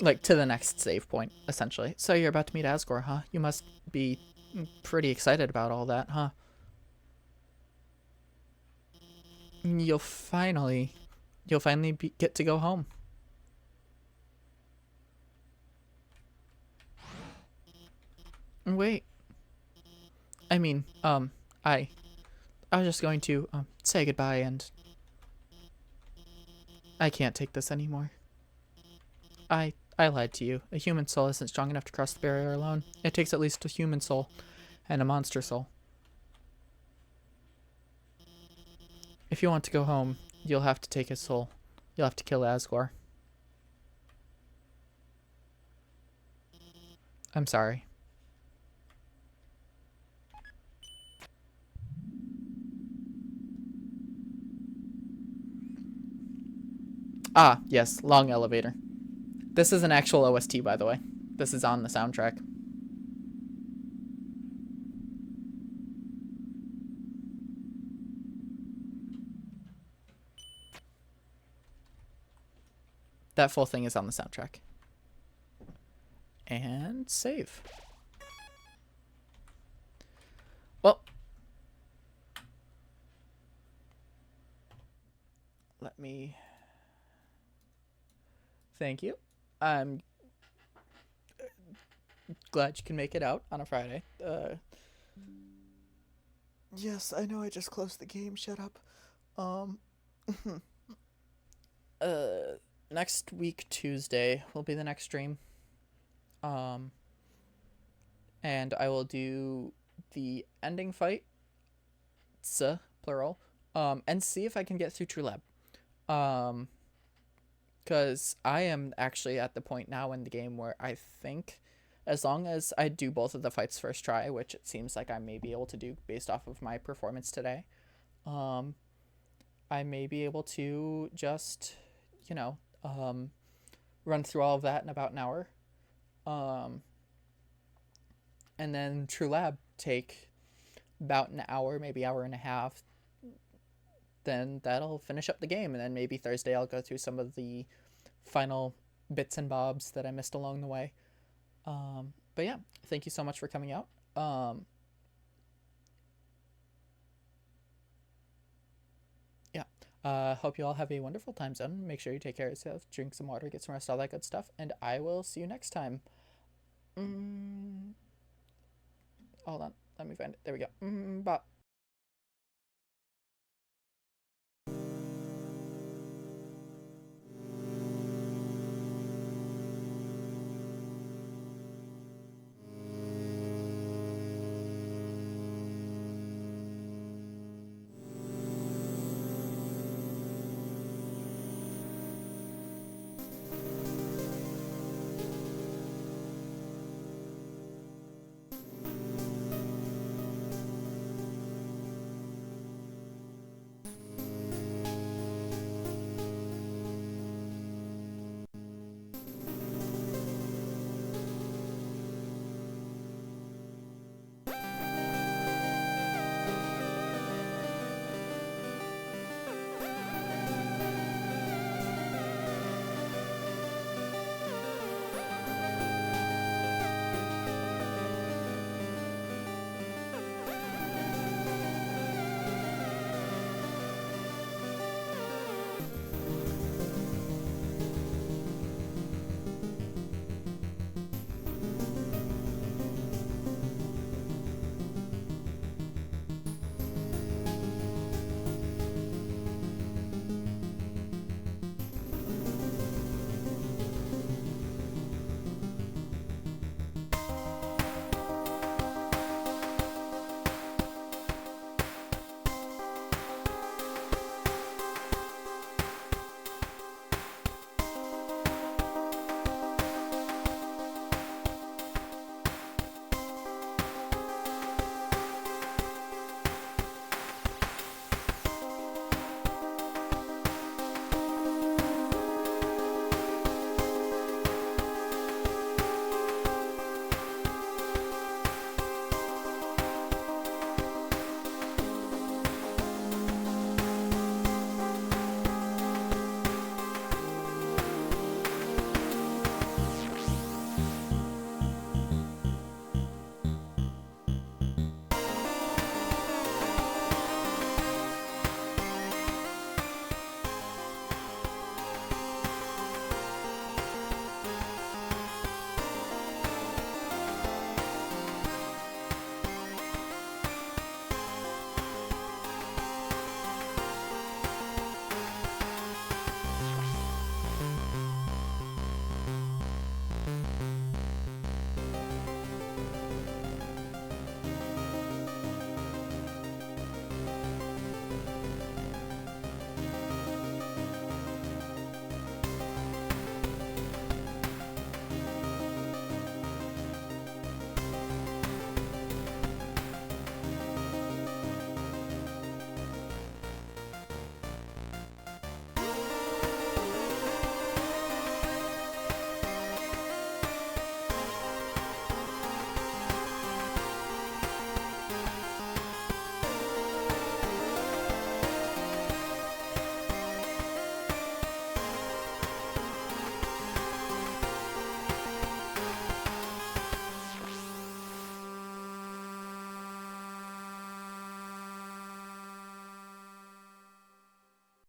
Like, to the next save point, essentially. So you're about to meet Asgore, huh? You must be pretty excited about all that, huh? You'll finally get to go home. Wait. I mean, I was just going to, say goodbye, and I can't take this anymore. I lied to you. A human soul isn't strong enough to cross the barrier alone. It takes at least a human soul and a monster soul. If you want to go home, you'll have to take his soul. You'll have to kill Asgore. I'm sorry. Ah, yes, long elevator. This is an actual OST, by the way. This is on the soundtrack. That full thing is on the soundtrack. And save. Well, let me... Thank you. I'm glad you can make it out on a Friday. Yes, I know I just closed the game. Shut up. Next week, Tuesday, will be the next stream. And I will do the ending fight, plural, and see if I can get through True Lab. Because I am actually at the point now in the game where I think as long as I do both of the fights first try, which it seems like I may be able to do based off of my performance today, I may be able to just, run through all of that in about an hour. And then True Lab take about an hour, maybe hour and a half. Then that'll finish up the game, and then maybe Thursday I'll go through some of the final bits and bobs that I missed along the way. But yeah, thank you so much for coming out. Hope you all have a wonderful time zone. Make sure you take care of yourself, drink some water, get some rest, all that good stuff, and I will see you next time. Hold on, let me find it. There we go. Bye.